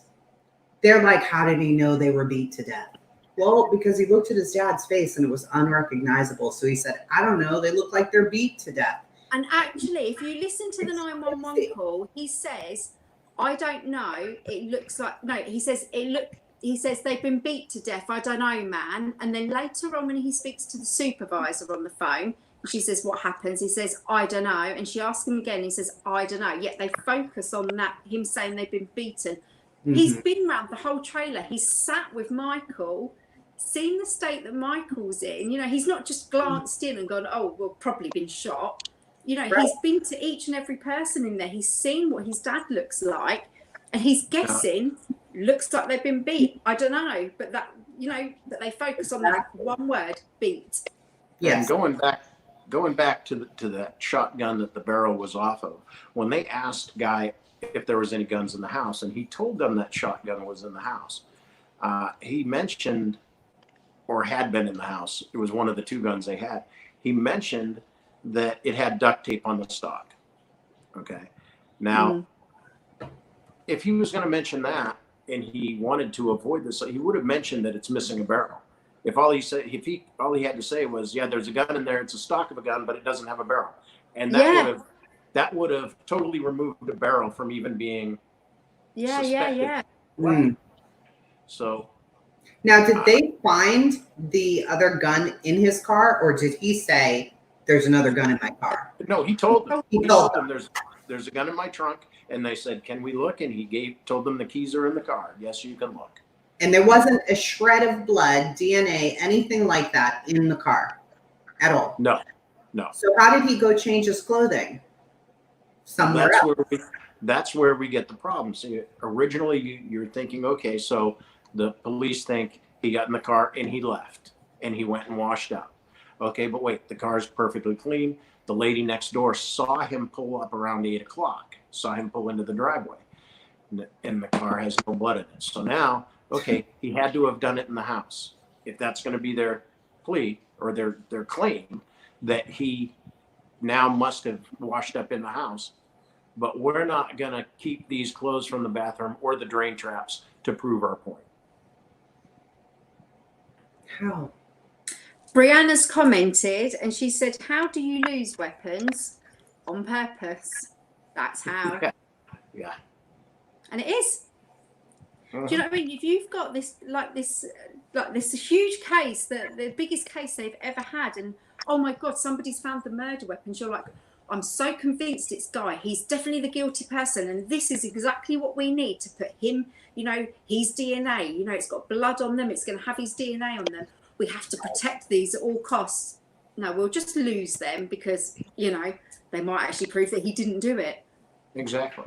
they're like, how did he know they were beat to death? Well, because he looked at his dad's face and it was unrecognizable. So he said, I don't know. They look like they're beat to death. And actually, if you listen to the 911 call, he says, I don't know. It looks like, no, he says, they've been beat to death. I don't know, man. And then later on, when he speaks to the supervisor on the phone, she says, what happens? He says, I don't know. And she asks him again. He says, I don't know. Yet they focus on that, him saying they've been beaten. Mm-hmm. He's been around the whole trailer. He's sat with Michael seeing the state that Michael's in, he's not just glanced in and gone, oh, well, probably been shot. He's been to each and every person in there. He's seen what his dad looks like, and he's guessing, looks like they've been beat. I don't know, but that, that they focus on that one word, beat. Yes. And going back to that shotgun that the barrel was off of, when they asked Guy if there was any guns in the house, and he told them that shotgun was in the house, he mentioned, or had been in the house, it was one of the two guns they had. He mentioned that it had duct tape on the stock. Okay. Now, if he was going to mention that and he wanted to avoid this, he would have mentioned that it's missing a barrel. If all he had to say was, yeah, there's a gun in there, it's a stock of a gun, but it doesn't have a barrel. And that would have totally removed the barrel from even being suspected. So now, did they find the other gun in his car, or did he say there's another gun in my car? No, he told them. He told them there's a gun in my trunk, and they said, "Can we look?" And he told them the keys are in the car. Yes, you can look. And there wasn't a shred of blood, DNA, anything like that in the car at all. No. So how did he go change his clothing? Somewhere else. That's where we get the problem. See, originally you're thinking, okay, so the police think he got in the car and he left and he went and washed up. Okay, but wait, the car's perfectly clean. The lady next door saw him pull up around 8 o'clock, saw him pull into the driveway, and the car has no blood in it. So now, okay, he had to have done it in the house. If that's going to be their plea or their claim, that he now must have washed up in the house. But we're not going to keep these clothes from the bathroom or the drain traps to prove our point. How? Brianna's commented and she said, how do you lose weapons? On purpose. That's how. Yeah. And it is. Do you know what I mean? If you've got this huge case, the biggest case they've ever had, and oh my God, somebody's found the murder weapons, you're like, I'm so convinced it's Guy. He's definitely the guilty person, and this is exactly what we need to put him, his DNA, it's got blood on them, it's going to have his DNA on them. We have to protect these at all costs. No, we'll just lose them because, they might actually prove that he didn't do it. Exactly.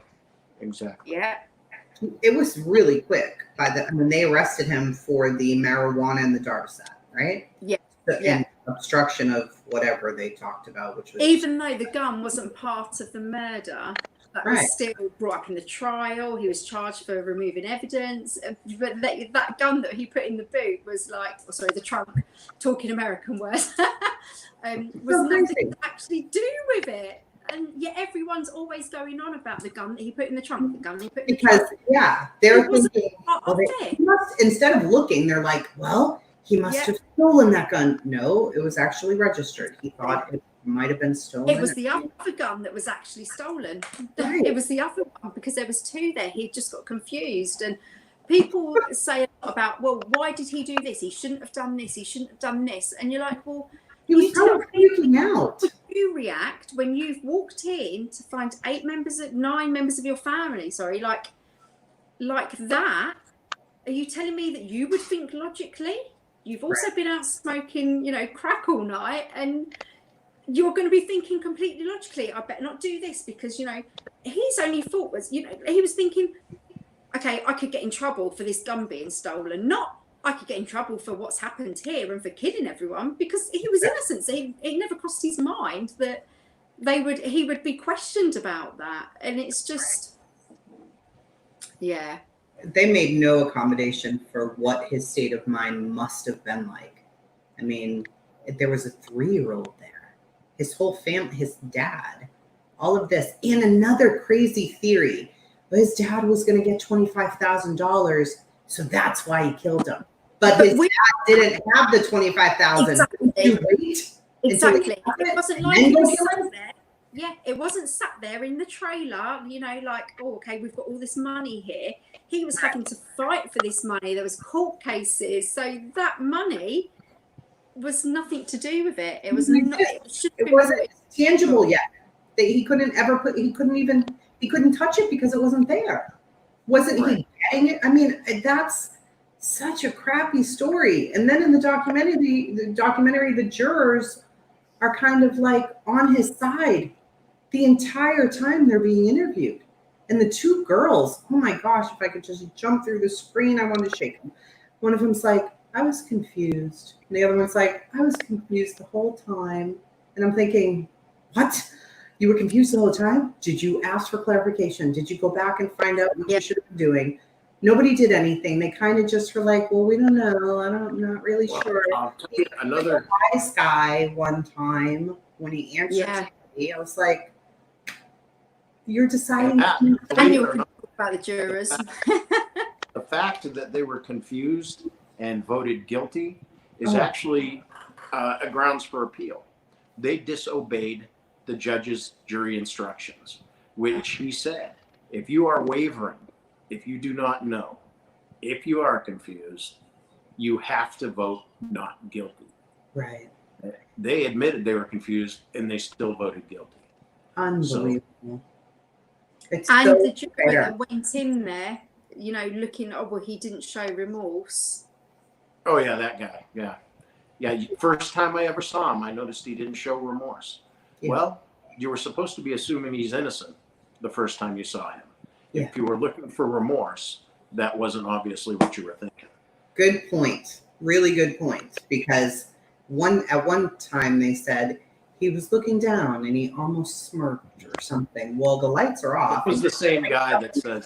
Yeah. It was really quick when they arrested him for the marijuana and the Darvset, right? Yeah. And obstruction of whatever they talked about, which was even though the gun wasn't part of the murder, that was still brought up in the trial. He was charged for removing evidence, but that gun that he put in the boot was the trunk, talking American words, was nothing to actually do with it. And yet everyone's always going on about the gun that he put in the trunk, they're thinking, instead of looking, they're like, well, he must have stolen that gun. No, it was actually registered. He thought it might have been stolen. It was the other gun that was actually stolen. Right. It was the other one because there was two there. He just got confused. And people say a lot about, well, why did he do this? He shouldn't have done this. He shouldn't have done this. And you're like, well, he was kind of freaking out. Would you react when you've walked in to find 9 members of your family, like that? Are you telling me that you would think logically? You've also been out smoking, crack all night, and you're going to be thinking completely logically, I better not do this because, his only thought was, he was thinking, okay, I could get in trouble for this gun being stolen, not I could get in trouble for what's happened here and for killing everyone, because he was innocent. So it never crossed his mind that he would be questioned about that. And it's just, yeah. They made no accommodation for what his state of mind must have been like. I mean, there was a 3-year-old there, his whole family, his dad, all of this. And another crazy theory, his dad was going to get $25,000. So that's why he killed him. But his dad didn't have the $25,000. Exactly. It wasn't like he was sat there. Yeah, it wasn't sat there in the trailer, okay, we've got all this money here. He was having to fight for this money. There was court cases. So that money was nothing to do with it. It was it wasn't tangible yet. He couldn't touch it because it wasn't there. Wasn't he getting it? I mean, Such a crappy story. And then in the documentary, the jurors are kind of like on his side the entire time they're being interviewed. And the two girls, oh my gosh, if I could just jump through the screen, I want to shake them. One of them's like, I was confused. And the other one's like, I was confused the whole time. And I'm thinking, what? You were confused the whole time? Did you ask for clarification? Did you go back and find out what you should have been doing? Nobody did anything. They kind of just were like, well, we don't know. I'm not really sure. Another wise guy one time when he answered me, I was like, you're deciding. And you were about the jurors. The fact that they were confused and voted guilty is actually a grounds for appeal. They disobeyed the judge's jury instructions, which he said, if you are wavering, if you do not know, if you are confused, you have to vote not guilty. Right. They admitted they were confused and they still voted guilty. Unbelievable. And the juror that went in there, you know, looking, oh, well, he didn't show remorse. Oh, yeah, that guy. Yeah. Yeah. First time I ever saw him, I noticed he didn't show remorse. Yeah. Well, you were supposed to be assuming he's innocent the first time you saw him. Yeah. If you were looking for remorse, that wasn't obviously what you were thinking. Good point. Really good point. Because at one time they said he was looking down and he almost smirked or something. Well, the lights are off. It was the same guy that said,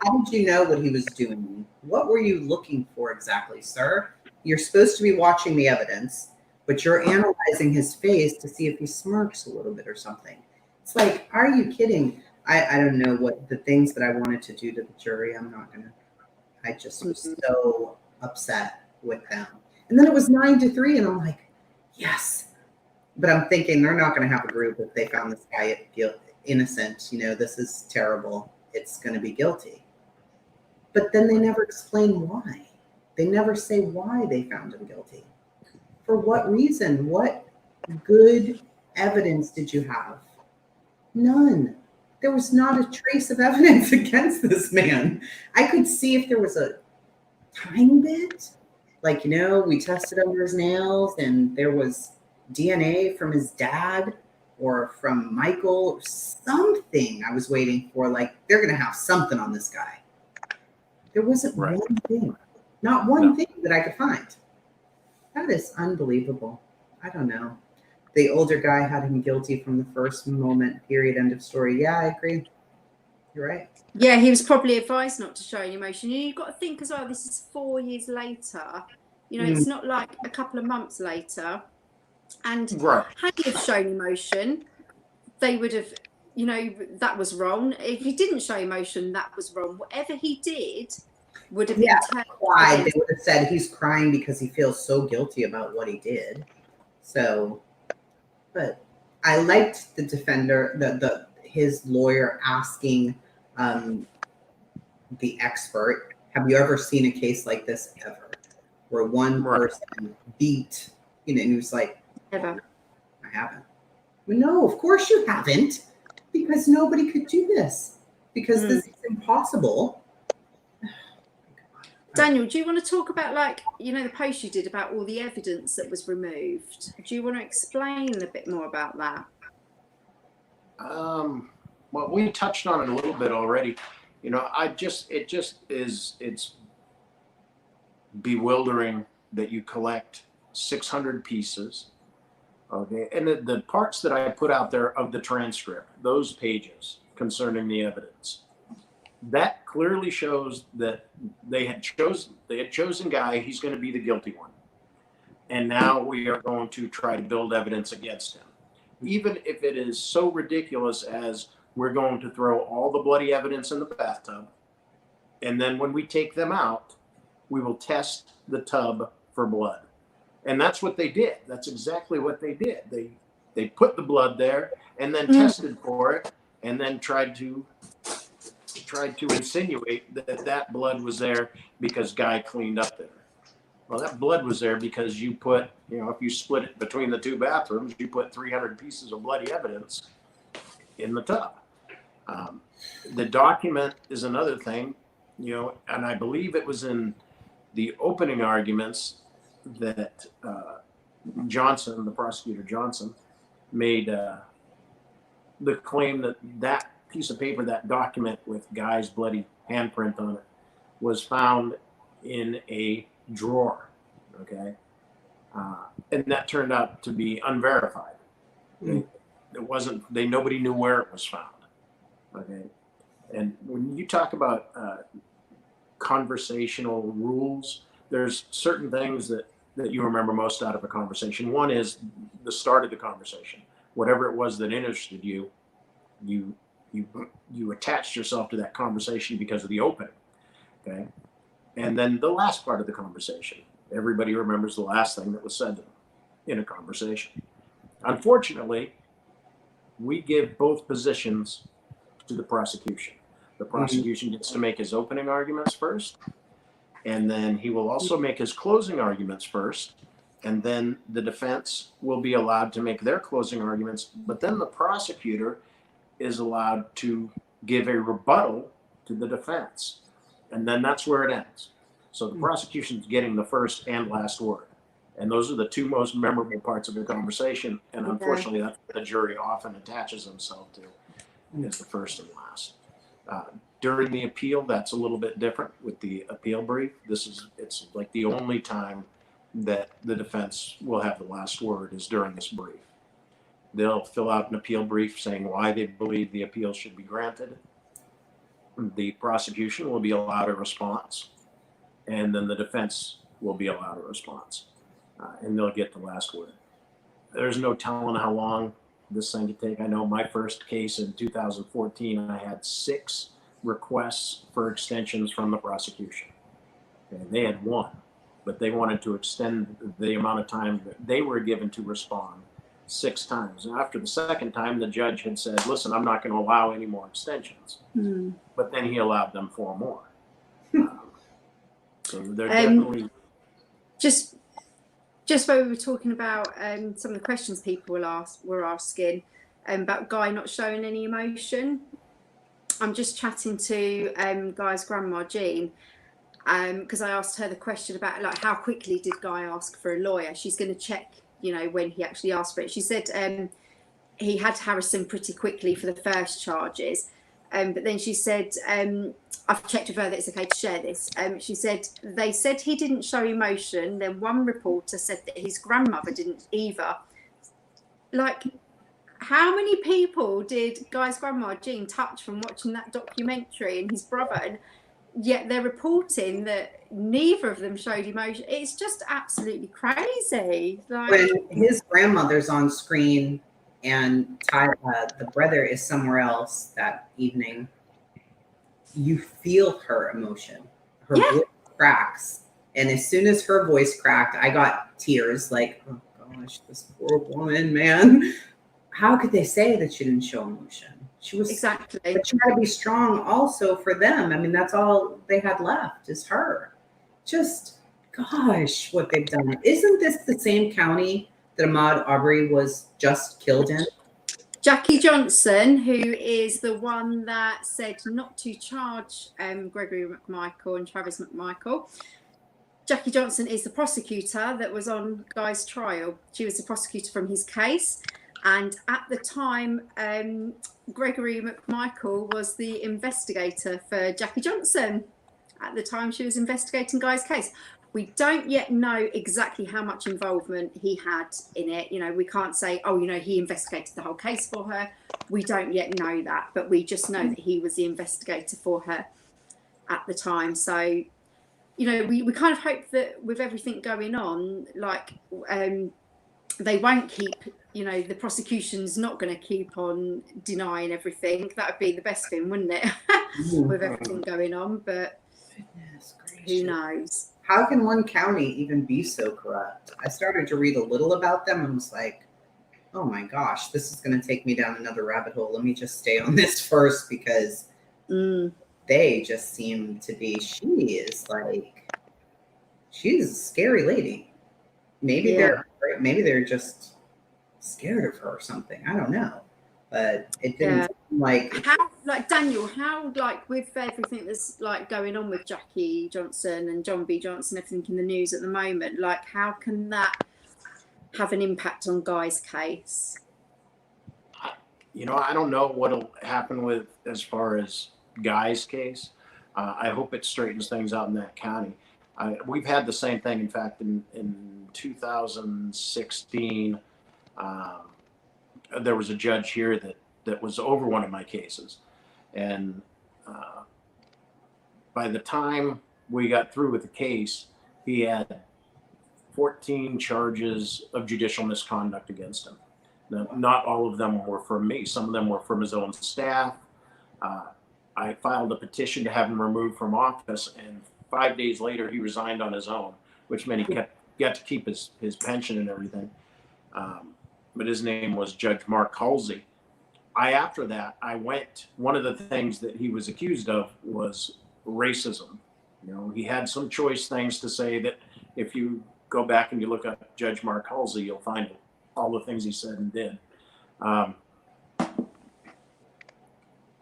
how did you know what he was doing? What were you looking for exactly, sir? You're supposed to be watching the evidence, but you're analyzing his face to see if he smirks a little bit or something. It's like, are you kidding? I don't know what the things that I wanted to do to the jury. I just was so upset with them. And then it was 9-3 and I'm like, yes. But I'm thinking they're not going to have a group if they found this guy innocent. You know, this is terrible. It's going to be guilty. But then they never explain why. They never say why they found him guilty. For what reason? What good evidence did you have? None. There was not a trace of evidence against this man. I could see if there was a tiny bit, like, you know, we tested under his nails and there was DNA from his dad or from Michael or something. I was waiting for, like, they're going to have something on this guy. There wasn't one thing, not one thing that I could find. That is unbelievable. I don't know. The older guy had him guilty from the first moment, period, end of story. Yeah, I agree. You're right. Yeah, he was probably advised not to show any emotion. And you've got to think as well, this is 4 years later. You know, it's not like a couple of months later. And had he have shown emotion, they would have, you know, that was wrong. If he didn't show emotion, that was wrong. Whatever he did would have been why they would have said he's crying because he feels so guilty about what he did. So, but I liked the defender, his lawyer asking the expert, have you ever seen a case like this ever? Where one person beat, you know, and he was like, never. I haven't. Well, no, of course you haven't, because nobody could do this, because this is impossible. Daniel, do you want to talk about, like, you know, the post you did about all the evidence that was removed? Do you want to explain a bit more about that? Well, we touched on it a little bit already. You know, it's bewildering that you collect 600 pieces. Okay. And the parts that I put out there of the transcript, those pages concerning the evidence, that clearly shows that they had chosen guy, he's going to be the guilty one. And now we are going to try to build evidence against him. Even if it is so ridiculous as we're going to throw all the bloody evidence in the bathtub. And then when we take them out, we will test the tub for blood. And that's what they did. That's exactly what they did. They put the blood there and then tested for it and then tried to insinuate that blood was there because guy cleaned up there. Well, that blood was there because you put, you know, if you split it between the two bathrooms, you put 300 pieces of bloody evidence in the tub. The document is another thing, you know, and I believe it was in the opening arguments that Johnson, the prosecutor Johnson, made the claim that that piece of paper, that document with Guy's bloody handprint on it, was found in a drawer. Okay. And that turned out to be unverified. It wasn't, nobody knew where it was found. Okay. And when you talk about conversational rules, there's certain things that you remember most out of a conversation. One is the start of the conversation. Whatever it was that interested you, you attached yourself to that conversation because of the opening. Okay. And then the last part of the conversation. Everybody remembers the last thing that was said to them in a conversation. Unfortunately, we give both positions to the prosecution. The prosecution gets to make his opening arguments first, and then he will also make his closing arguments first, and then the defense will be allowed to make their closing arguments, but then the prosecutor is allowed to give a rebuttal to the defense, and then that's where it ends. So the prosecution's getting the first and last word. And those are the two most memorable parts of the conversation. And unfortunately, that's what the jury often attaches themselves to, is the first and last. During the appeal, that's a little bit different with the appeal brief. It's like the only time that the defense will have the last word is during this brief. They'll fill out an appeal brief saying why they believe the appeal should be granted. The prosecution will be allowed a response, and then the defense will be allowed a response, and they'll get the last word. There's no telling how long this thing could take. I know my first case in 2014, I had 6 requests for extensions from the prosecution. Okay, they had 1, but they wanted to extend the amount of time that they were given to respond 6 times. And after the second time, the judge had said, listen, I'm not going to allow any more extensions. But then he allowed them 4 more. So they're definitely... Just where we were talking about some of the questions people were asking about Guy not showing any emotion. I'm just chatting to Guy's grandma, Jean, because I asked her the question about like how quickly did Guy ask for a lawyer. She's going to check, when he actually asked for it. She said he had Harrison pretty quickly for the first charges. But then she said, I've checked with her that it's okay to share this. She said, they said he didn't show emotion. Then one reporter said that his grandmother didn't either. Like, how many people did Guy's grandma, Jean, touch from watching that documentary, and his brother? And yet they're reporting that neither of them showed emotion. It's just absolutely crazy. Like, when his grandmother's on screen and the brother is somewhere else that evening, you feel her emotion. Her voice cracks. And as soon as her voice cracked, I got tears like, oh gosh, this poor woman, man. How could they say that she didn't show emotion? She was exactly. But she had to be strong also for them. I mean, that's all they had left is her. Just, gosh, what they've done. Isn't this the same county that Ahmaud Arbery was just killed in? Jackie Johnson, who is the one that said not to charge Gregory McMichael and Travis McMichael. Jackie Johnson is the prosecutor that was on Guy's trial. She was the prosecutor from his case. And at the time, Gregory McMichael was the investigator for Jackie Johnson. At the time she was investigating Guy's case. We don't yet know exactly how much involvement he had in it. We can't say, he investigated the whole case for her. We don't yet know that, but we just know that he was the investigator for her at the time. So, we kind of hope that with everything going on, like, they won't keep, the prosecution's not going to keep on denying everything. That would be the best thing, wouldn't it? With everything going on, but who knows? How can one county even be so corrupt? I started to read a little about them and was like, oh my gosh, this is going to take me down another rabbit hole. Let me just stay on this first because they just seem to be, she's a scary lady. Maybe they're just scared of her or something. I don't know. But it didn't seem like like Daniel, how, like, with everything that's like going on with Jackie Johnson and John B. Johnson, everything in the news at the moment, like, how can that have an impact on Guy's case? I don't know what'll happen with as far as Guy's case. I hope it straightens things out in that county. We've had the same thing. In fact, in 2016, there was a judge here that was over one of my cases. And by the time we got through with the case, he had 14 charges of judicial misconduct against him. Now, not all of them were from me. Some of them were from his own staff. I filed a petition to have him removed from office, and 5 days later, he resigned on his own, which meant he got to keep his pension and everything. But his name was Judge Mark Halsey. After that, one of the things that he was accused of was racism. He had some choice things to say that if you go back and you look up Judge Mark Halsey, you'll find all the things he said and did.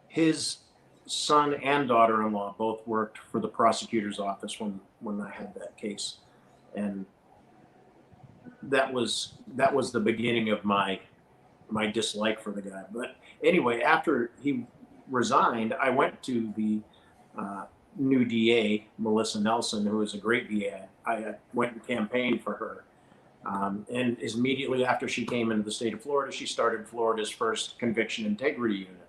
His son and daughter-in-law both worked for the prosecutor's office when I had that case, and that was the beginning of my dislike for the guy. But anyway, after he resigned, I went to the new DA, Melissa Nelson, who is a great DA. I went and campaigned for her. And immediately after she came into the state of Florida, she started Florida's first conviction integrity unit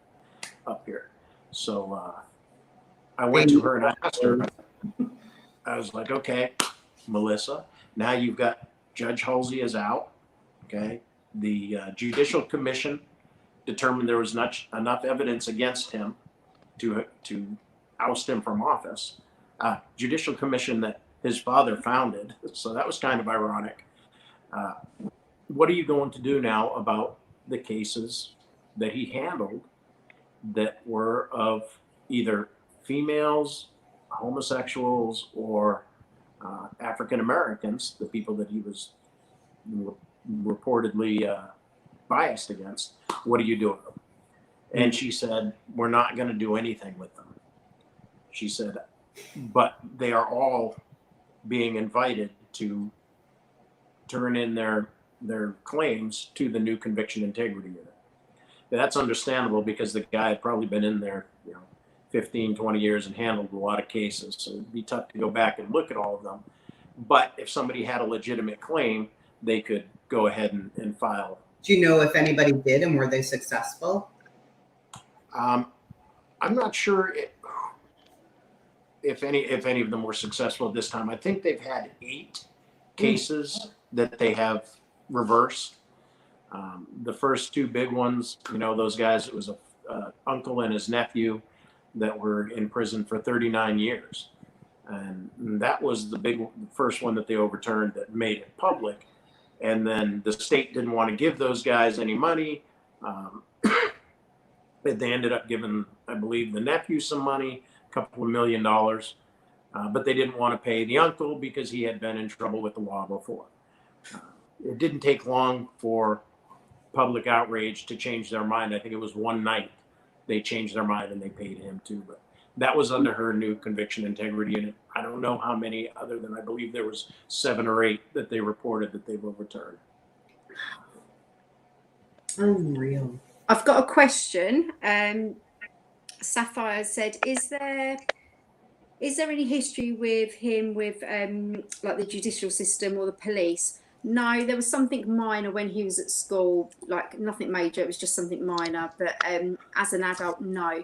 up here. So I went to her and I asked her, I was like, okay, Melissa, now you've got Judge Halsey is out. Okay. The Judicial Commission determined there was not enough evidence against him to oust him from office. Judicial Commission that his father founded. So that was kind of ironic. What are you going to do now about the cases that he handled that were of either females, homosexuals, or African Americans, the people that he was reportedly biased against? What do you do with them? And she said, we're not going to do anything with them. She said, but they are all being invited to turn in their claims to the new conviction integrity unit. That's understandable because the guy had probably been in there 15, 20 years and handled a lot of cases. So it'd be tough to go back and look at all of them. But if somebody had a legitimate claim, they could go ahead and file. Do you know if anybody did, and were they successful? I'm not sure if any of them were successful at this time. I think they've had 8 cases that they have reversed. The first 2 big ones, those guys, it was a uncle and his nephew that were in prison for 39 years. And that was the first one that they overturned that made it public. And then the state didn't want to give those guys any money. They ended up giving, I believe, the nephew some money, a couple of $1 million. But they didn't want to pay the uncle because he had been in trouble with the law before. It didn't take long for public outrage to change their mind. I think it was one night they changed their mind and they paid him too. But that was under her new conviction integrity unit. I don't know how many, other than I believe there was 7 or 8 that they reported that they've overturned. Unreal. I've got a question. Sapphire said, is there any history with him with like the judicial system or the police? No, there was something minor when he was at school, like nothing major. It was just something minor. But as an adult, no.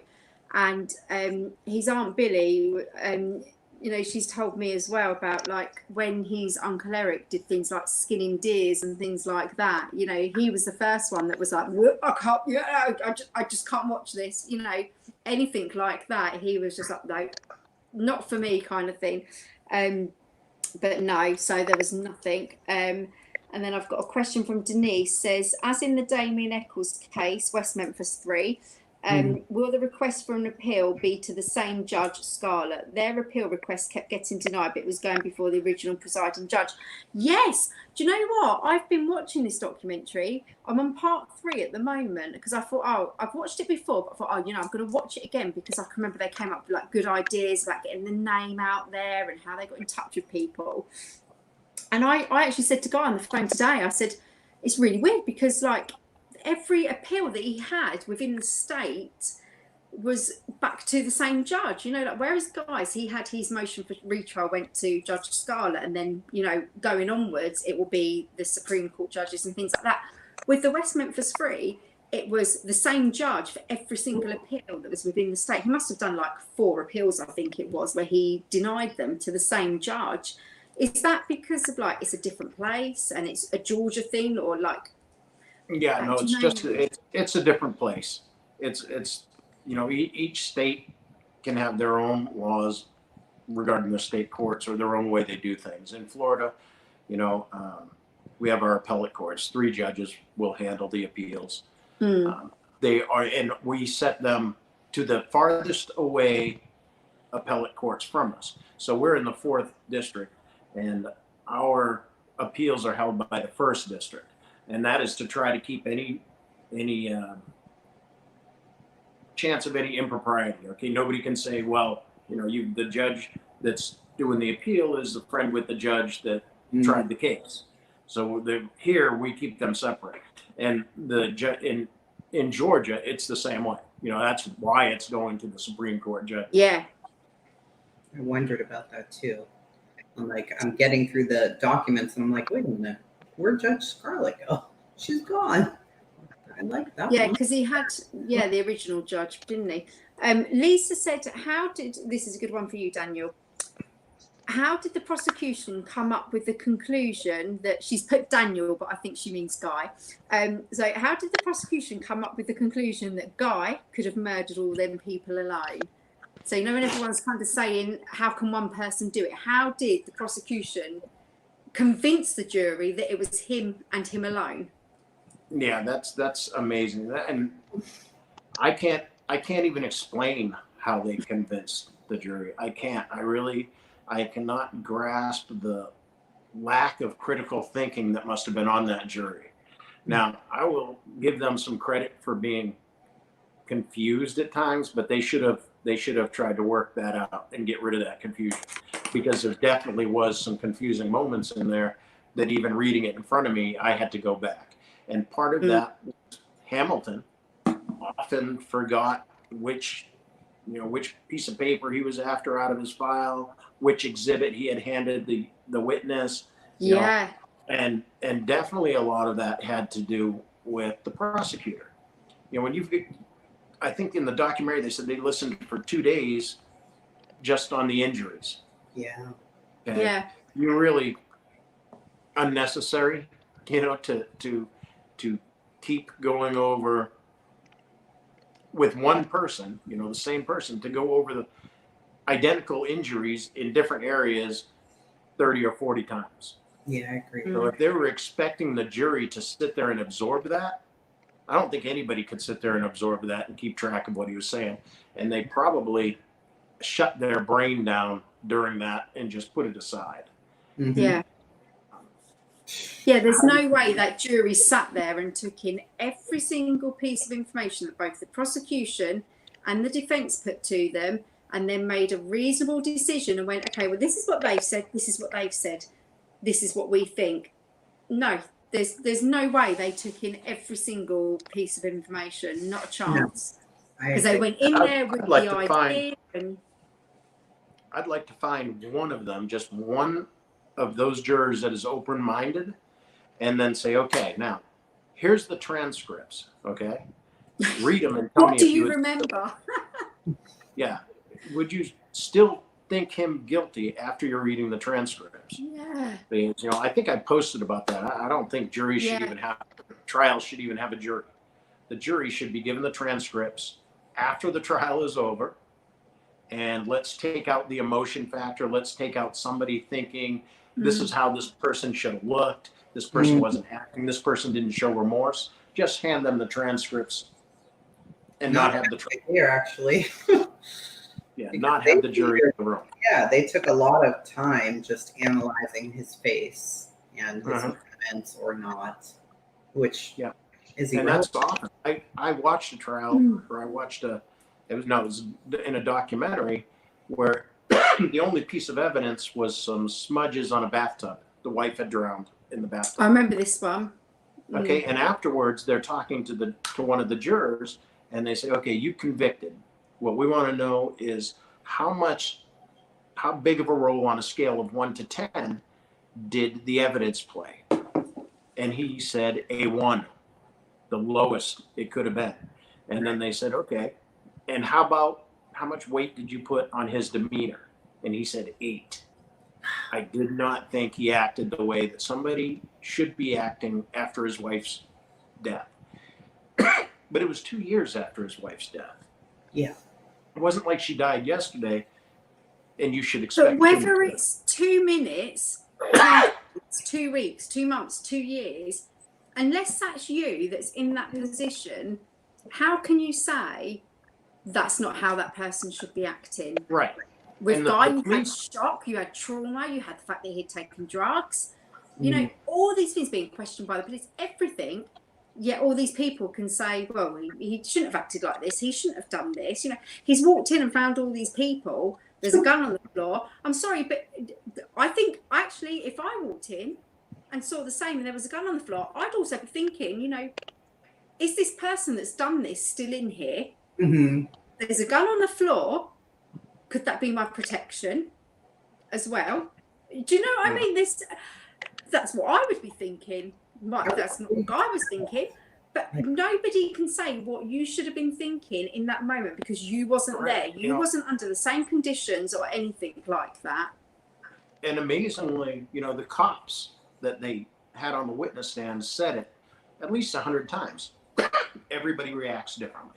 And his Aunt Billy, she's told me as well about like when his Uncle Eric did things like skinning deers and things like that. He was the first one that was like, I can't, I just can't watch this. Anything like that. He was just like, no, not for me, kind of thing. But no, so there was nothing. And then I've got a question from Denise. Says, as in the Damien Eccles case, West Memphis 3, Will the request for an appeal be to the same judge, Scarlett? Their appeal request kept getting denied, but it was going before the original presiding judge. Yes. Do you know what? I've been watching this documentary. I'm on part 3 at the moment because I thought, oh, I've watched it before, but I thought, oh, I'm going to watch it again because I can remember they came up with like good ideas about getting the name out there and how they got in touch with people. And I actually said to Guy on the phone today, I said, it's really weird because like every appeal that he had within the state was back to the same judge, like whereas Guy's, he had his motion for retrial went to Judge Scarlett, and then going onwards it will be the Supreme Court judges and things like that. With the West Memphis 3, it was the same judge for every single appeal that was within the state. He must have done like 4 appeals, I think it was, where he denied them to the same judge. Is that because of like it's a different place and it's a Georgia thing, or like? Yeah, no, it's just it's a different place. It's each state can have their own laws regarding the state courts or their own way they do things. In Florida, we have our appellate courts. 3 judges will handle the appeals. They are, and we set them to the farthest away appellate courts from us. So we're in the 4th district, and our appeals are held by the 1st district. And that is to try to keep any chance of any impropriety. Okay, nobody can say, well, the judge that's doing the appeal is a friend with the judge that tried the case. So here we keep them separate. And the in Georgia, it's the same way. That's why it's going to the Supreme Court judge. Yeah. I wondered about that too. I'm getting through the documents and I'm like, wait a minute. Where'd Judge Scarlett go? She's gone. I like that. Yeah, because he had, the original judge, didn't he? Lisa said, this is a good one for you, Daniel. How did the prosecution come up with the conclusion that she's put Daniel, but I think she means Guy. So how did the prosecution come up with the conclusion that Guy could have murdered all them people alone? So, when everyone's kind of saying, how can one person do it? How did the prosecution convince the jury that it was him and him alone? Yeah, that's amazing. And I can't even explain how they convinced the jury. I can't. I cannot grasp the lack of critical thinking that must have been on that jury. Now, I will give them some credit for being confused at times, but they should have tried to work that out and get rid of that confusion, because there definitely was some confusing moments in there that even reading it in front of me, I had to go back. And part of that was Hamilton often forgot which piece of paper he was after out of his file, which exhibit he had handed the witness. And definitely a lot of that had to do with the prosecutor. I think in the documentary they said they listened for 2 days just on the injuries. Yeah. And you're really unnecessary, to keep going over with one person, the same person, to go over the identical injuries in different areas 30 or 40 times. Yeah, I agree. So if they were expecting the jury to sit there and absorb that, I don't think anybody could sit there and absorb that and keep track of what he was saying. And they probably shut their brain down during that and just put it aside. Yeah. Yeah, there's no way that jury sat there and took in every single piece of information that both the prosecution and the defense put to them, and then made a reasonable decision and went, okay, well, this is what they've said, this is what they've said, this is what we think. No, there's no way they took in every single piece of information, not a chance. Because they went in there with the idea. I'd like to find one of them, just one of those jurors that is open-minded, and then say, okay, now here's the transcripts. Okay, read them and tell me. What do you remember? Yeah, would you still think him guilty after you're reading the transcripts? Yeah. Because, I think I posted about that. I don't think juries should even have trials should even have a jury. The jury should be given the transcripts after the trial is over. And let's take out the emotion factor. Let's take out somebody thinking this is how this person should have looked. This person wasn't acting. This person didn't show remorse. Just hand them the transcripts and not have the trial. Here, actually. Yeah, not have the jury in the room. Yeah, they took a lot of time just analyzing his face and his movements or not, which is and irrelevant. that's often. I watched a trial, or I watched it was in a documentary where the only piece of evidence was some smudges on a bathtub. The wife had drowned in the bathtub. I remember this one. Okay, and afterwards they're talking to one of the jurors, and they say, "Okay, you convicted. What we want to know is how big of a role on a scale of 1 to 10 did the evidence play?" And he said a 1, the lowest it could have been. And then they said, "Okay, and how much weight did you put on his demeanor?" And he said 8. I did not think he acted the way that somebody should be acting after his wife's death. But it was 2 years after his wife's death. Yeah. It wasn't like she died yesterday, and you should expect. But whether it's 2 minutes, 2 weeks, 2 months, 2 years, unless that's you that's in that position, how can you say that's not how that person should be acting? Right. With Guy, you had shock, you had trauma, you had the fact that he'd taken drugs, you know, all these things being questioned by the police, everything. Yet all these people can say, well, he shouldn't have acted like this. He shouldn't have done this. You know, he's walked in and found all these people. There's a gun on the floor. I'm sorry, but I think actually if I walked in and saw the same and there was a gun on the floor, I'd also be thinking, you know, is this person that's done this still in here? There's a gun on the floor. Could that be my protection as well? Do you know what I mean? That's what I would be thinking. That's not what Guy was thinking. But nobody can say what you should have been thinking in that moment because you wasn't there. You wasn't under the same conditions or anything like that. And amazingly, you know, the cops that they had on the witness stand said it at least 100 times. Everybody reacts differently.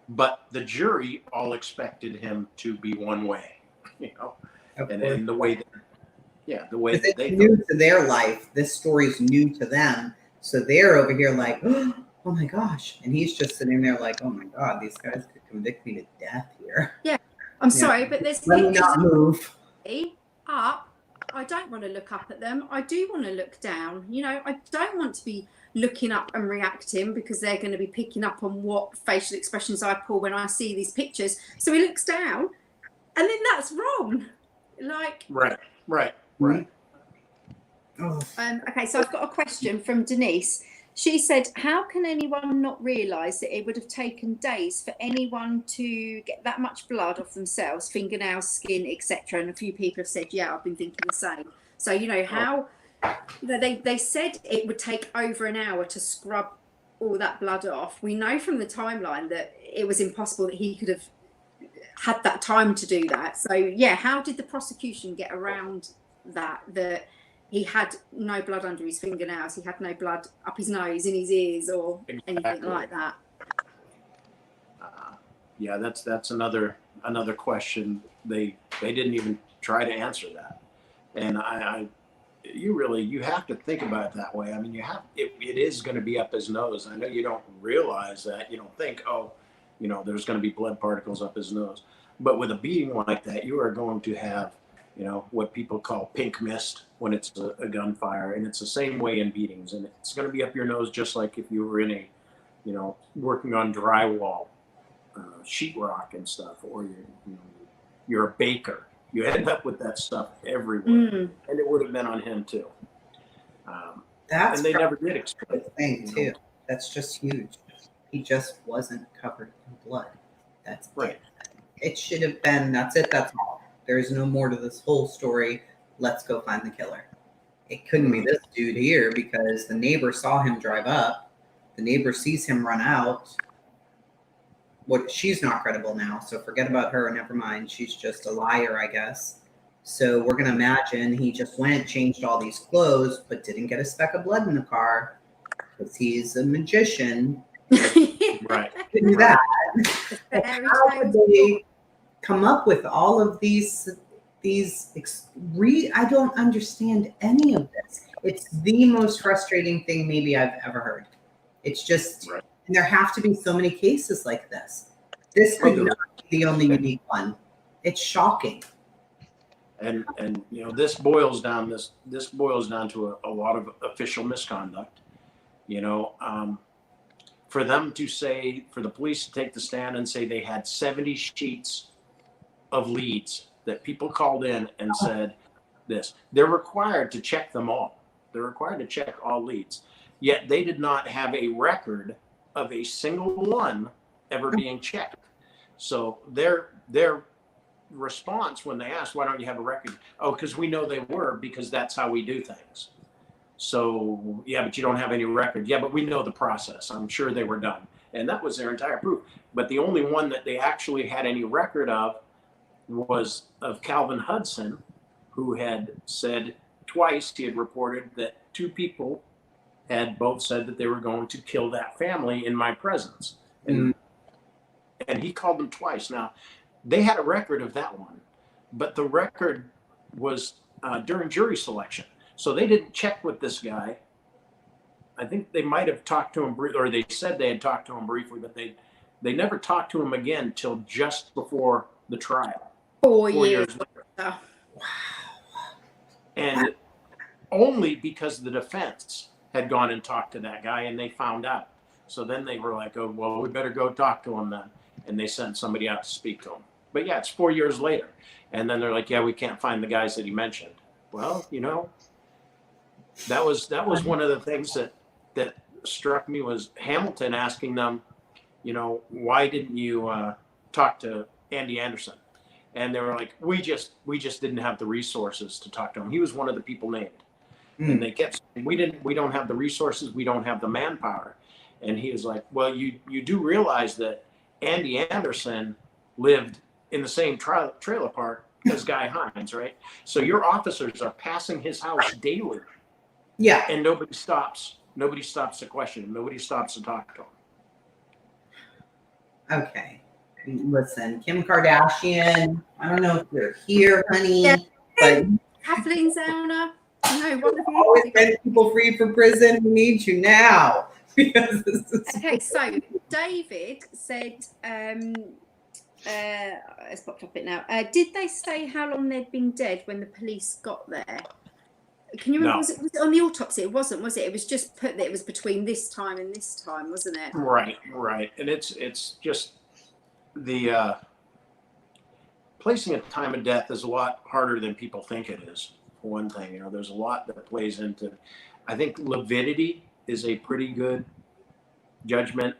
But the jury all expected him to be one way, you know, and the way that they new to their life. This story's new to them, so they're over here like, oh my gosh, and he's just sitting there like, oh my god, these guys could convict me to death here. Yeah, I'm sorry, but there's let me not move up. I don't want to look up at them. I do want to look down. You know, I don't want to be looking up and reacting because they're going to be picking up on what facial expressions I pull when I see these pictures. So he looks down, and then that's wrong. Like right. Okay, so I've got a question from Denise. She said, how can anyone not realise that it would have taken days for anyone to get that much blood off themselves, fingernails, skin, etc.? And a few people have said, yeah, I've been thinking the same. So, you know, how you know, they said it would take over an hour to scrub all that blood off. We know from the timeline that it was impossible that he could have had that time to do that. So, yeah, how did the prosecution get around that he had no blood under his fingernails, he had no blood up his nose, in his ears, or anything like that? Yeah, that's another question. They didn't even try to answer that, and you have to think about it that way. I mean, it is going to be up his nose. I know you don't realize that. You don't think, oh, you know, there's going to be blood particles up his nose, but with a beating like that, you are going to have, you know, what people call pink mist when it's a gunfire. And it's the same way in beatings. And it's going to be up your nose just like if you were in a, you know, working on drywall, sheetrock and stuff, or you're a baker. You end up with that stuff everywhere. And it would have been on him too. That's and they never did explain the thing too. That's just huge. He just wasn't covered in blood. That's right. It should have been, that's it, that's all. There's no more to this whole story. Let's go find the killer. It couldn't be this dude here because the neighbor saw him drive up. The neighbor sees him run out. She's not credible now, so forget about her. Never mind. She's just a liar, I guess. So we're going to imagine he just went, changed all these clothes, but didn't get a speck of blood in the car because he's a magician. Right. Do that. How would they come up with all of these I don't understand any of this. It's the most frustrating thing maybe I've ever heard. It's just And there have to be so many cases like this. This could not be the only unique one. It's shocking. And you know, this boils down to a lot of official misconduct. You know, for them to say, for the police to take the stand and say they had 70 sheets of leads that people called in and said this, they're required to check them all. They're required to check all leads. Yet they did not have a record of a single one ever being checked. So their response when they asked, why don't you have a record? Oh, because we know they were, because that's how we do things. So, yeah, but you don't have any record. Yeah, but we know the process. I'm sure they were done. And that was their entire proof. But the only one that they actually had any record of was of Calvin Hudson, who had said twice, he had reported that 2 people had both said that they were going to kill that family in my presence. And he called them twice. Now, they had a record of that one, but the record was during jury selection. So they didn't check with this guy. I think they might have talked to him, or they said they had talked to him briefly, but they never talked to him again till just before the trial. 4 years later. Wow. And only because the defense had gone and talked to that guy and they found out. So then they were like, oh, well, we better go talk to him then. And they sent somebody out to speak to him. But yeah, it's 4 years later. And then they're like, yeah, we can't find the guys that he mentioned. Well, you know, that was one of the things that struck me was Hamilton asking them, you know, why didn't you talk to Andy Anderson? And they were like, we just didn't have the resources to talk to him. He was one of the people named. And they kept saying, we don't have the resources, we don't have the manpower. And he was like, well, you do realize that Andy Anderson lived in the same trailer park as Guy Hines, right? So your officers are passing his house daily. Yeah. And nobody stops to question him. Nobody stops to talk to him. Okay. Listen, Kim Kardashian, I don't know if you're here, honey, but Kathleen Zellner. No, what have always you set people free from prison. We need you now. Because this is Okay, so David said, it's popped up it now. Did they say how long they'd been dead when the police got there? Can you remember? No. Was it on the autopsy? It wasn't, was it? It was just put that it was between this time and this time, wasn't it? Right. And it's just the placing a time of death is a lot harder than people think it is. For one thing, you know, there's a lot that plays into. I think lividity is a pretty good judgment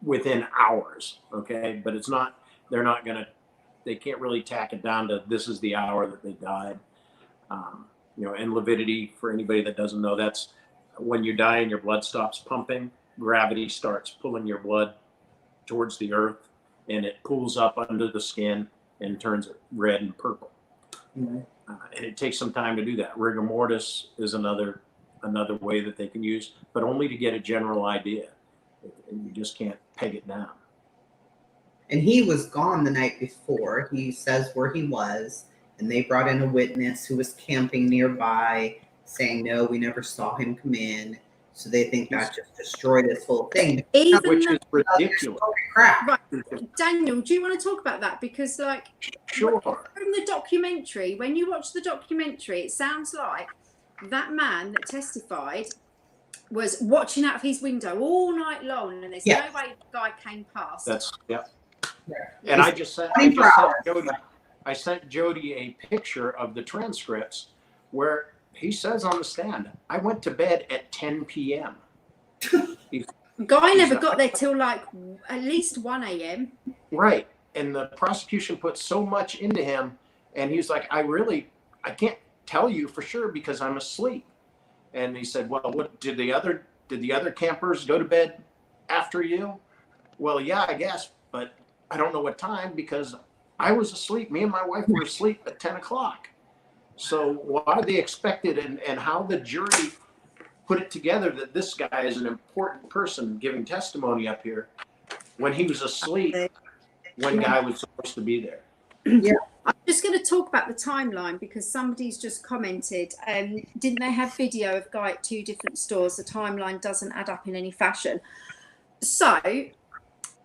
within hours. Okay, but it's not. They can't really tack it down to this is the hour that they died. You know, and lividity, for anybody that doesn't know, that's when you die and your blood stops pumping, gravity starts pulling your blood towards the earth and it pulls up under the skin and turns it red and purple. And it takes some time to do that. Rigor mortis is another way that they can use, but only to get a general idea. And you just can't peg it down. And he was gone the night before. He says where he was. And they brought in a witness who was camping nearby saying, no, we never saw him come in. So they think that just destroyed this whole thing. Which is ridiculous. Crap. Right. Daniel, do you want to talk about that? Because, like, sure. From the documentary, when you watch the documentary, it sounds like that man that testified was watching out of his window all night long, and there's no way the guy came past. And I sent Jodie a picture of the transcripts where he says on the stand, I went to bed at 10 p.m. Guy never got there till like at least 1 a.m. Right. And the prosecution put so much into him. And he's like, I can't tell you for sure because I'm asleep. And he said, well, what did the other campers go to bed after you? Well, yeah, I guess, but I don't know what time because I was asleep. Me and my wife were asleep at 10 o'clock. So why they expected and how the jury put it together that this guy is an important person giving testimony up here when he was asleep when Guy was supposed to be there. Yeah. I'm just going to talk about the timeline because somebody's just commented, didn't they have video of Guy at 2 different stores? The timeline doesn't add up in any fashion. So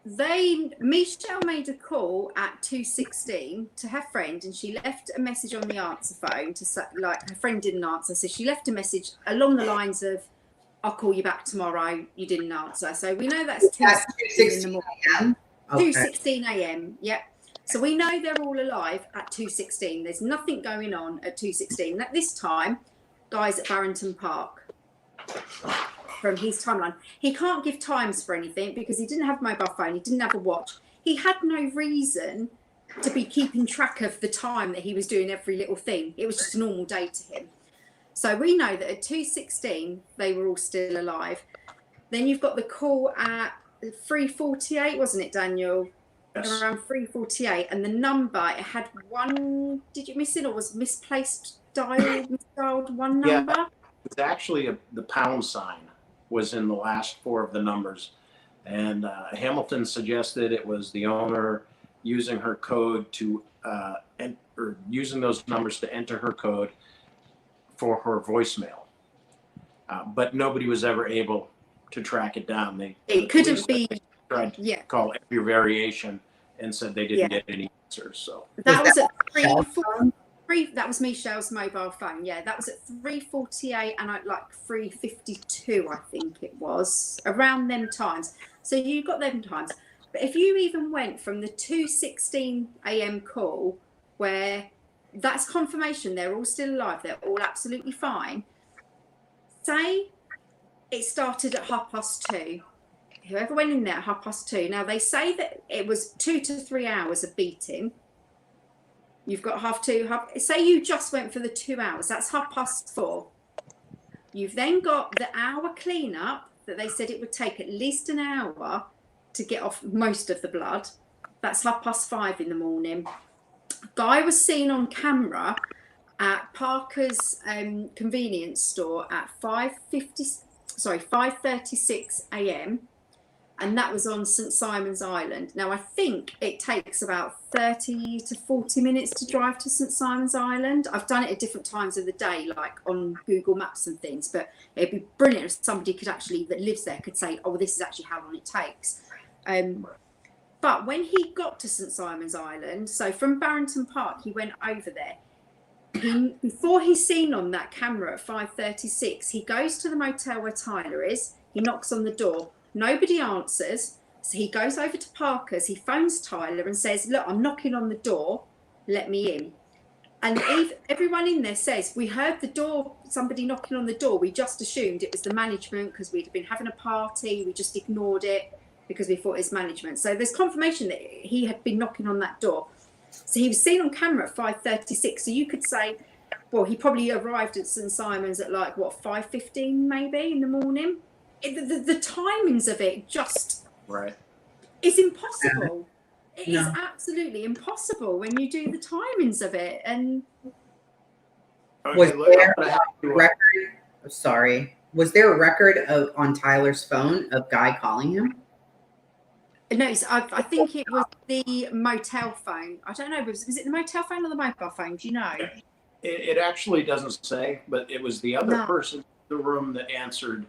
Michelle made a call at 2:16 to her friend, and she left a message on the answer phone to say, like, her friend didn't answer, so she left a message along the lines of, "I'll call you back tomorrow. You didn't answer." So we know that's 2:16 in the morning. 2:16 a.m. Yep. So we know they're all alive at 2:16. There's nothing going on at 2:16. At this time, guys at Barrington Park. From his timeline, he can't give times for anything because he didn't have a mobile phone, he didn't have a watch, he had no reason to be keeping track of the time that he was doing every little thing. It was just a normal day to him. So we know that at 2:16 they were all still alive. Then you've got the call at 3:48, wasn't it, Daniel? Yes. Around 3:48, and the number, it had one digit missing, or was misplaced, misdialed one number. Yeah, it's actually the pound sign was in the last four of the numbers, and Hamilton suggested it was the owner using her code to or using those numbers to enter her code for her voicemail, but nobody was ever able to track it down. It couldn't be. Tried to call every variation and said they didn't get any answers. So that was at 3:43. That was Michelle's mobile phone. Yeah, that was at 3:48 and at like 3:52, I think it was, around them times. So you got them times. But if you even went from the 2:16 a.m. call, where that's confirmation they're all still alive, they're all absolutely fine. Say it started at 2:30. Whoever went in there at 2:30. Now they say that it was 2 to 3 hours of beating. You've got 2:30. Say you just went for the 2 hours. That's 4:30. You've then got the hour cleanup that they said it would take at least an hour to get off most of the blood. That's 5:30 in the morning. Guy was seen on camera at Parker's convenience store at 5:36 a.m. and that was on St Simon's Island. Now I think it takes about 30 to 40 minutes to drive to St Simon's Island. I've done it at different times of the day, like on Google Maps and things, but it'd be brilliant if somebody could actually, that lives there, could say, oh, this is actually how long it takes. But when he got to St Simon's Island, so from Barrington Park, he went over there. Before he's seen on that camera at 5:36, he goes to the motel where Tyler is. He knocks on the door. Nobody answers. So he goes over to Parker's. He phones Tyler and says, look, I'm knocking on the door. Let me in. And everyone in there says, we heard the door, somebody knocking on the door. We just assumed it was the management because we'd been having a party. We just ignored it because we thought it was management. So there's confirmation that he had been knocking on that door. So he was seen on camera at 5:36. So you could say, well, he probably arrived at St Simon's at like, what, 5:15 maybe in the morning? The timings of it just is impossible. It is absolutely impossible when you do the timings of it. And was there a record? Sorry, was there a record of on Tyler's phone of Guy calling him? No, I think it was the motel phone. I don't know. Was it the motel phone or the mobile phone? Do you know? It actually doesn't say, but it was the other person in the room that answered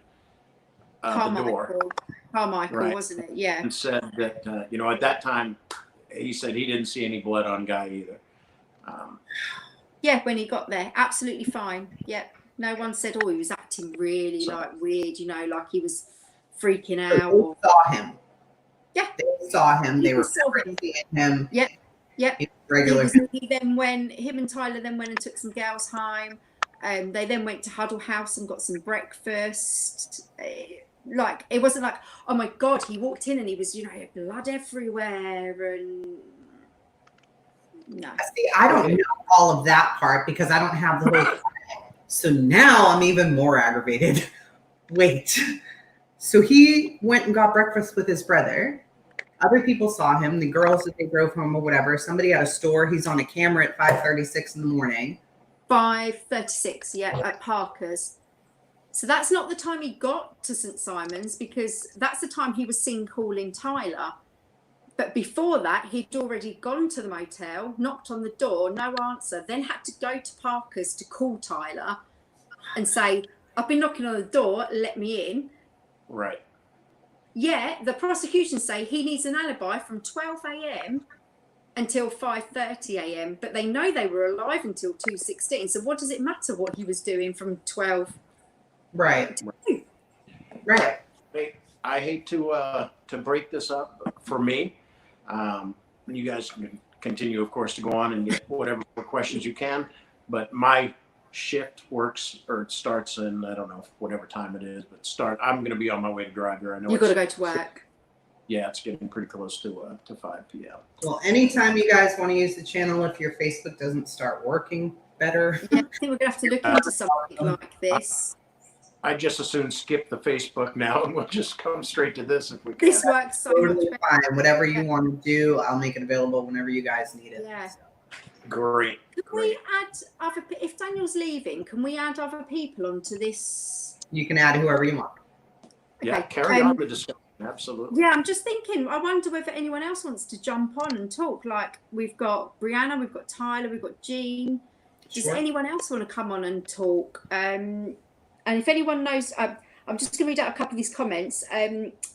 the door. Carmichael, wasn't it? Yeah. And said that, at that time, he said he didn't see any blood on Guy either. Yeah, when he got there, absolutely fine. Yeah. No one said, oh, he was acting really like weird, like he was freaking out. They saw him. Yeah. They saw him. They were seeing him. Yep. Yep. Regular. Him and Tyler then went and took some girls home. They then went to Huddle House and got some breakfast. It wasn't like, oh my God, he walked in and he was, blood everywhere. And no. See, I don't know all of that part because I don't have the whole. So now I'm even more aggravated. Wait. So he went and got breakfast with his brother. Other people saw him, the girls that they drove home or whatever. Somebody at a store. He's on a camera at 5:36 in the morning. 5:36, yeah, at Parker's. So that's not the time he got to St Simon's because that's the time he was seen calling Tyler. But before that, he'd already gone to the motel, knocked on the door, no answer, then had to go to Parker's to call Tyler and say, I've been knocking on the door, let me in. Right. Yeah, the prosecution say he needs an alibi from 12 a.m. until 5:30 a.m. But they know they were alive until 2:16. So what does it matter what he was doing from 12? Right. Right. Hey, I hate to break this up for me. You guys can continue, of course, to go on and get whatever questions you can. But my shift works, or it starts in, I don't know whatever time it is, but I'm going to be on my way to drive here. I know You've got to go to work. Yeah, it's getting pretty close to 5 p.m. Well, anytime you guys want to use the channel, if your Facebook doesn't start working better. Yeah, I think we're going to have to look into something like this. I just as soon skip the Facebook now and we'll just come straight to this if we can. This works so much Totally better. fine. Whatever you want to do, I'll make it available whenever you guys need it. Yeah. Great. Can we add other? If Daniel's leaving, can we add other people onto this? You can add whoever you want. Yeah, Okay, carry on the discussion. Absolutely. Yeah, I'm just thinking. I wonder whether anyone else wants to jump on and talk. Like we've got Brianna, we've got Tyler, we've got Jean. Does Sure. anyone else want to come on and talk? And if anyone knows, I'm just going to read out a couple of these comments.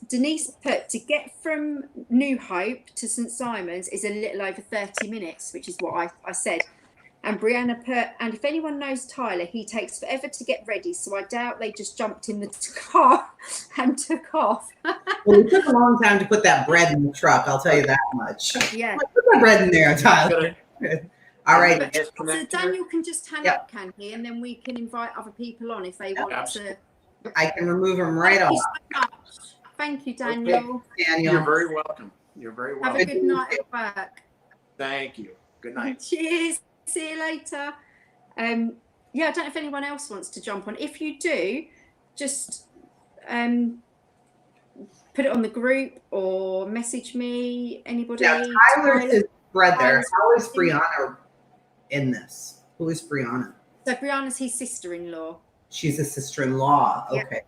Denise put, to get from New Hope to St Simon's is a little over 30 minutes, which is what I said. And Brianna put, and if anyone knows Tyler, he takes forever to get ready, so I doubt they just jumped in the car and took off. Well, it took a long time to put that bread in the truck, I'll tell you that much. Yeah. Put that bread in there, Tyler. All right. So Daniel can just hang up, can he? And then we can invite other people on if they want to. I can remove them right off. Thank you, Daniel. Okay, Daniel. You're very welcome. You're very welcome. Have a good night at work. Thank you. Good night. Cheers. See you later. Yeah, I don't know if anyone else wants to jump on. If you do, just put it on the group or message me. Anybody? Yeah, Tyler's his brother. How is Brianna in this? Who is Brianna? So Brianna's his sister-in-law. She's a sister-in-law. Yeah. Okay.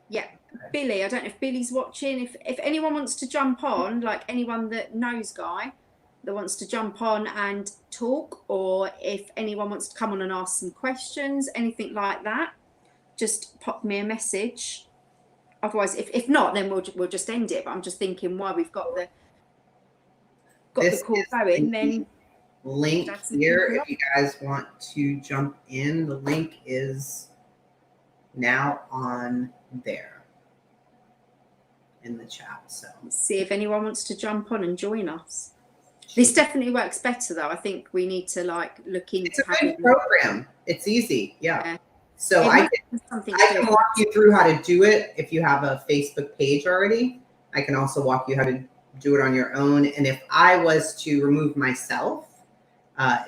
Yeah. Billy, I don't know if Billy's watching. If anyone wants to jump on, like anyone that knows Guy that wants to jump on and talk, or if anyone wants to come on and ask some questions, anything like that, just pop me a message. Otherwise, if not, then we'll just end it. But I'm just thinking, while we've got the call going, then link here if you guys want to jump in. The link is now on there in the chat. So let's see if anyone wants to jump on and join us. This definitely works better, though. I think we need to look into. It's a good program. It's easy. Yeah. So I can walk you through how to do it if you have a Facebook page already. I can also walk you how to do it on your own. And if I was to remove myself,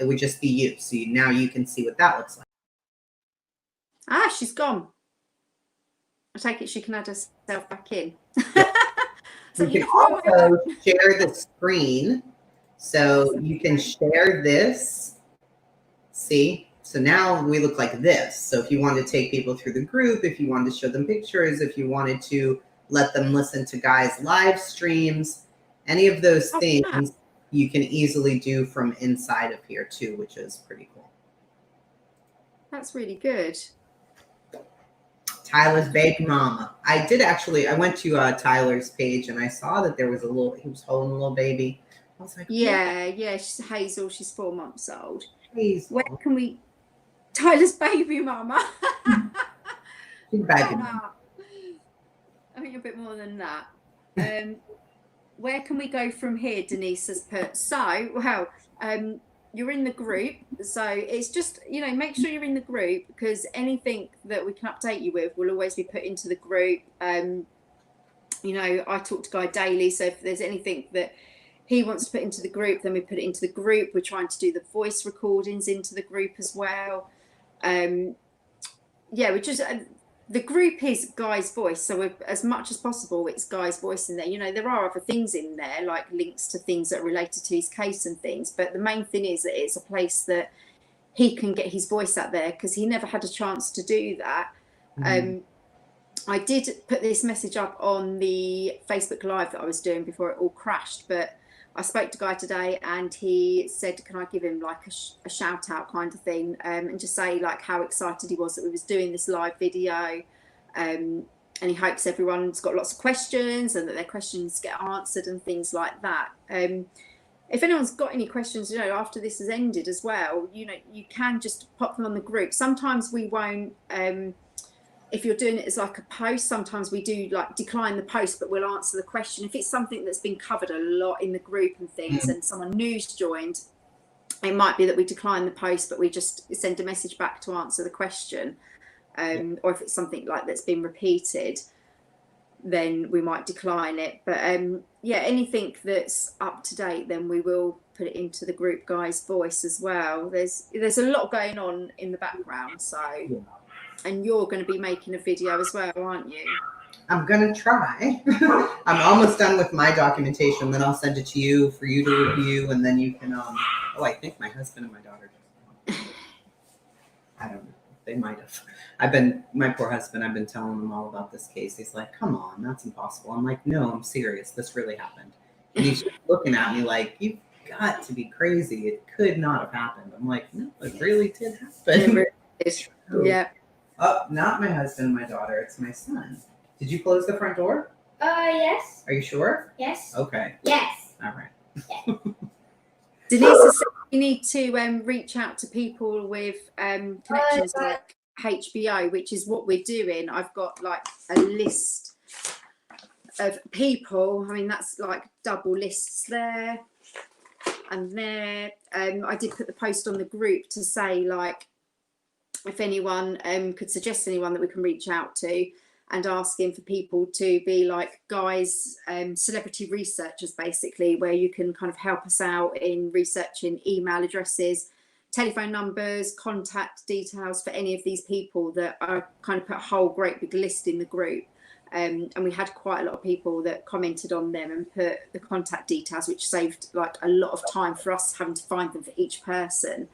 it would just be you. So now you can see what that looks like. Ah, she's gone. I take it she can add herself back in. So you can also share the screen. So you can share this. See? So now we look like this. So if you want to take people through the group, if you wanted to show them pictures, if you wanted to let them listen to Guy's live streams, any of those things you can easily do from inside of here too, which is pretty cool. That's really good. Tyler's baby mama. I went to Tyler's page and I saw that there was he was holding a little baby. I was like, yeah, she's Hazel. She's 4 months old. Hazel. Where can we? Tyler's baby mama. She's baby mama. I think a bit more than that. Where can we go from here? Denise has put. So, well, you're in the group. So it's just, make sure you're in the group, because anything that we can update you with will always be put into the group. I talk to Guy daily. So if there's anything that he wants to put into the group, then we put it into the group. We're trying to do the voice recordings into the group as well. We just the group is Guy's voice, so as much as possible it's Guy's voice in there. There are other things in there, like links to things that are related to his case and things, but the main thing is that it's a place that he can get his voice out there, because he never had a chance to do that. I did put this message up on the Facebook Live that I was doing before it all crashed, but I spoke to Guy today and he said, can I give him a shout out kind of thing, and just say how excited he was that we was doing this live video. he hopes everyone's got lots of questions and that their questions get answered and things like that. If anyone's got any questions, after this has ended as well, you can just pop them on the group. Sometimes we won't, if you're doing it as like a post, sometimes we do like decline the post, but we'll answer the question. If it's something that's been covered a lot in the group and things, and someone new's joined, it might be that we decline the post, but we just send a message back to answer the question. Or if it's something like that's been repeated, then we might decline it. But anything that's up to date, then we will put it into the group Guy's Voice as well. There's a lot going on in the background, so and you're going to be making a video as well, aren't you? I'm gonna try. I'm almost done with my documentation, then I'll send it to you for you to review, and then you can I think my husband and my daughter just I don't know. They might have. My poor husband, I've been telling him all about this case. He's like, come on, that's impossible. I'm like, no, I'm serious. This really happened. And he's just looking at me like, you've got to be crazy. It could not have happened. I'm like, no, it really did happen. Yeah. Oh, not my husband and my daughter. It's my son. Did you close the front door? Yes. Are you sure? Yes. Okay. Yes. All right. Yeah. Denise said you need to reach out to people with connections like HBO, which is what we're doing. I've got like a list of people. I mean, that's like double lists there and there. I did put the post on the group to say like if anyone could suggest anyone that we can reach out to, and asking for people to be like Guy's celebrity researchers, basically, where you can kind of help us out in researching email addresses, telephone numbers, contact details for any of these people that are kind of put a whole great big list in the group. And we had quite a lot of people that commented on them and put the contact details, which saved like a lot of time for us having to find them for each person.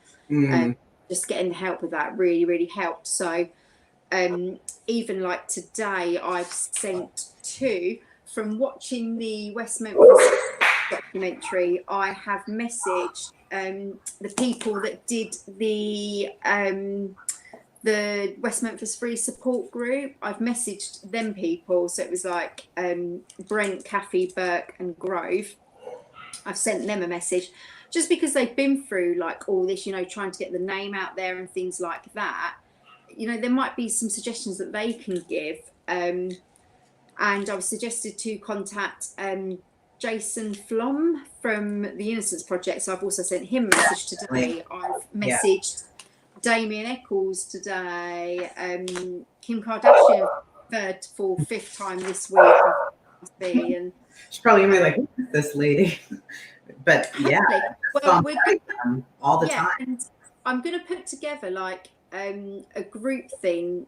Just getting the help with that really, really helped. So even like today, I've sent two from watching the West Memphis documentary. I have messaged the people that did the West Memphis Free Support Group. I've messaged them people. So it was like Brent, Kathy, Burke and Grove. I've sent them a message just because they've been through like all this, trying to get the name out there and things like that. There might be some suggestions that they can give. And I was suggested to contact Jason Flom from the Innocence Project. So I've also sent him a message today. I've messaged Damien Eccles today. Kim Kardashian, third, fourth, fifth time this week. And she's probably gonna be like, who is this lady? But yeah, well, we're all the time. And I'm going to put together like a group thing.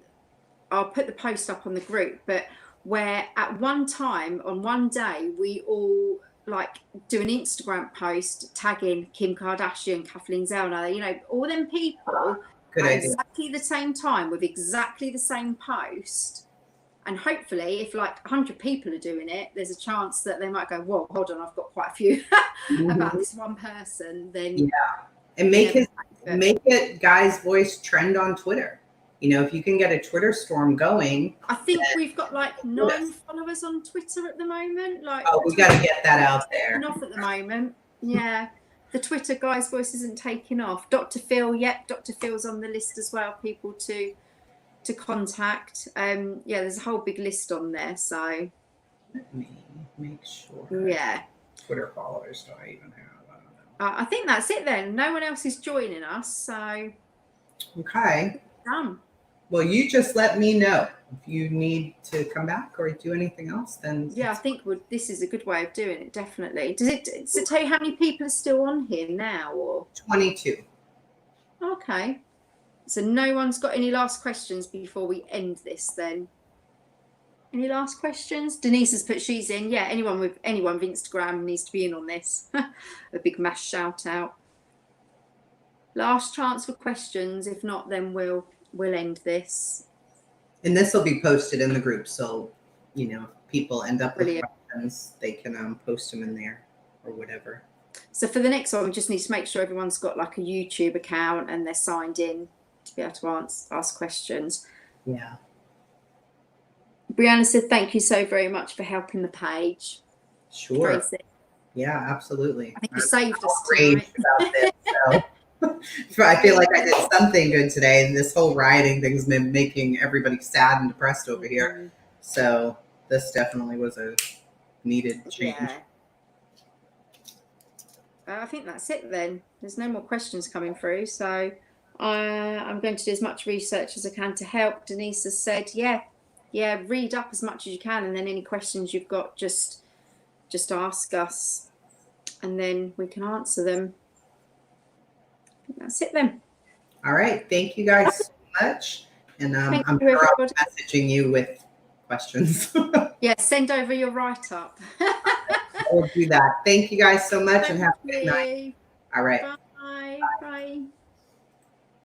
I'll put the post up on the group, but where at one time on one day we all like do an Instagram post tagging Kim Kardashian, Kathleen Zellner, all them people at exactly the same time with exactly the same post. And hopefully if like 100 people are doing it, there's a chance that they might go, whoa, hold on, I've got quite a few about this one person. Then and make it Guy's Voice trend on Twitter. If you can get a Twitter storm going. I think we've got like 9 followers on Twitter at the moment. We got to get that out there. Off at the moment. Yeah. The Twitter Guy's Voice isn't taking off. Dr. Phil, Dr. Phil's on the list as well, people to contact. There's a whole big list on there. So let me make sure. Yeah. Twitter followers do I even have? I think that's it then. No one else is joining us, so okay. Done. Well, you just let me know if you need to come back or do anything else. Then I think this is a good way of doing it. Definitely. Does it tell you how many people are still on here now? Or 22. Okay. So no one's got any last questions before we end this then? Any last questions? Denise has put she's in. Yeah, anyone with Instagram needs to be in on this. A big mass shout out. Last chance for questions. If not, then we'll end this. And this will be posted in the group. So, if people end up with questions, they can post them in there or whatever. So for the next one, we just need to make sure everyone's got like a YouTube account and they're signed in to be able to ask questions. Yeah. Brianna said, thank you so very much for helping the page. Sure. Tracy. Yeah, absolutely. I think you saved us Rage tonight. about this, so. I feel like I did something good today, and this whole rioting thing's been making everybody sad and depressed over here. So this definitely was a needed change. Yeah. I think that's it then. There's no more questions coming through, so I'm going to do as much research as I can to help. Denise has said, yeah, read up as much as you can, and then any questions you've got, just ask us, and then we can answer them. I think that's it then. All right, thank you guys so much, and I'm you, sure I'll be messaging you with questions. Yeah, send over your write-up. I'll do that. Thank you guys so much, and have a good night. All right. Bye. Bye.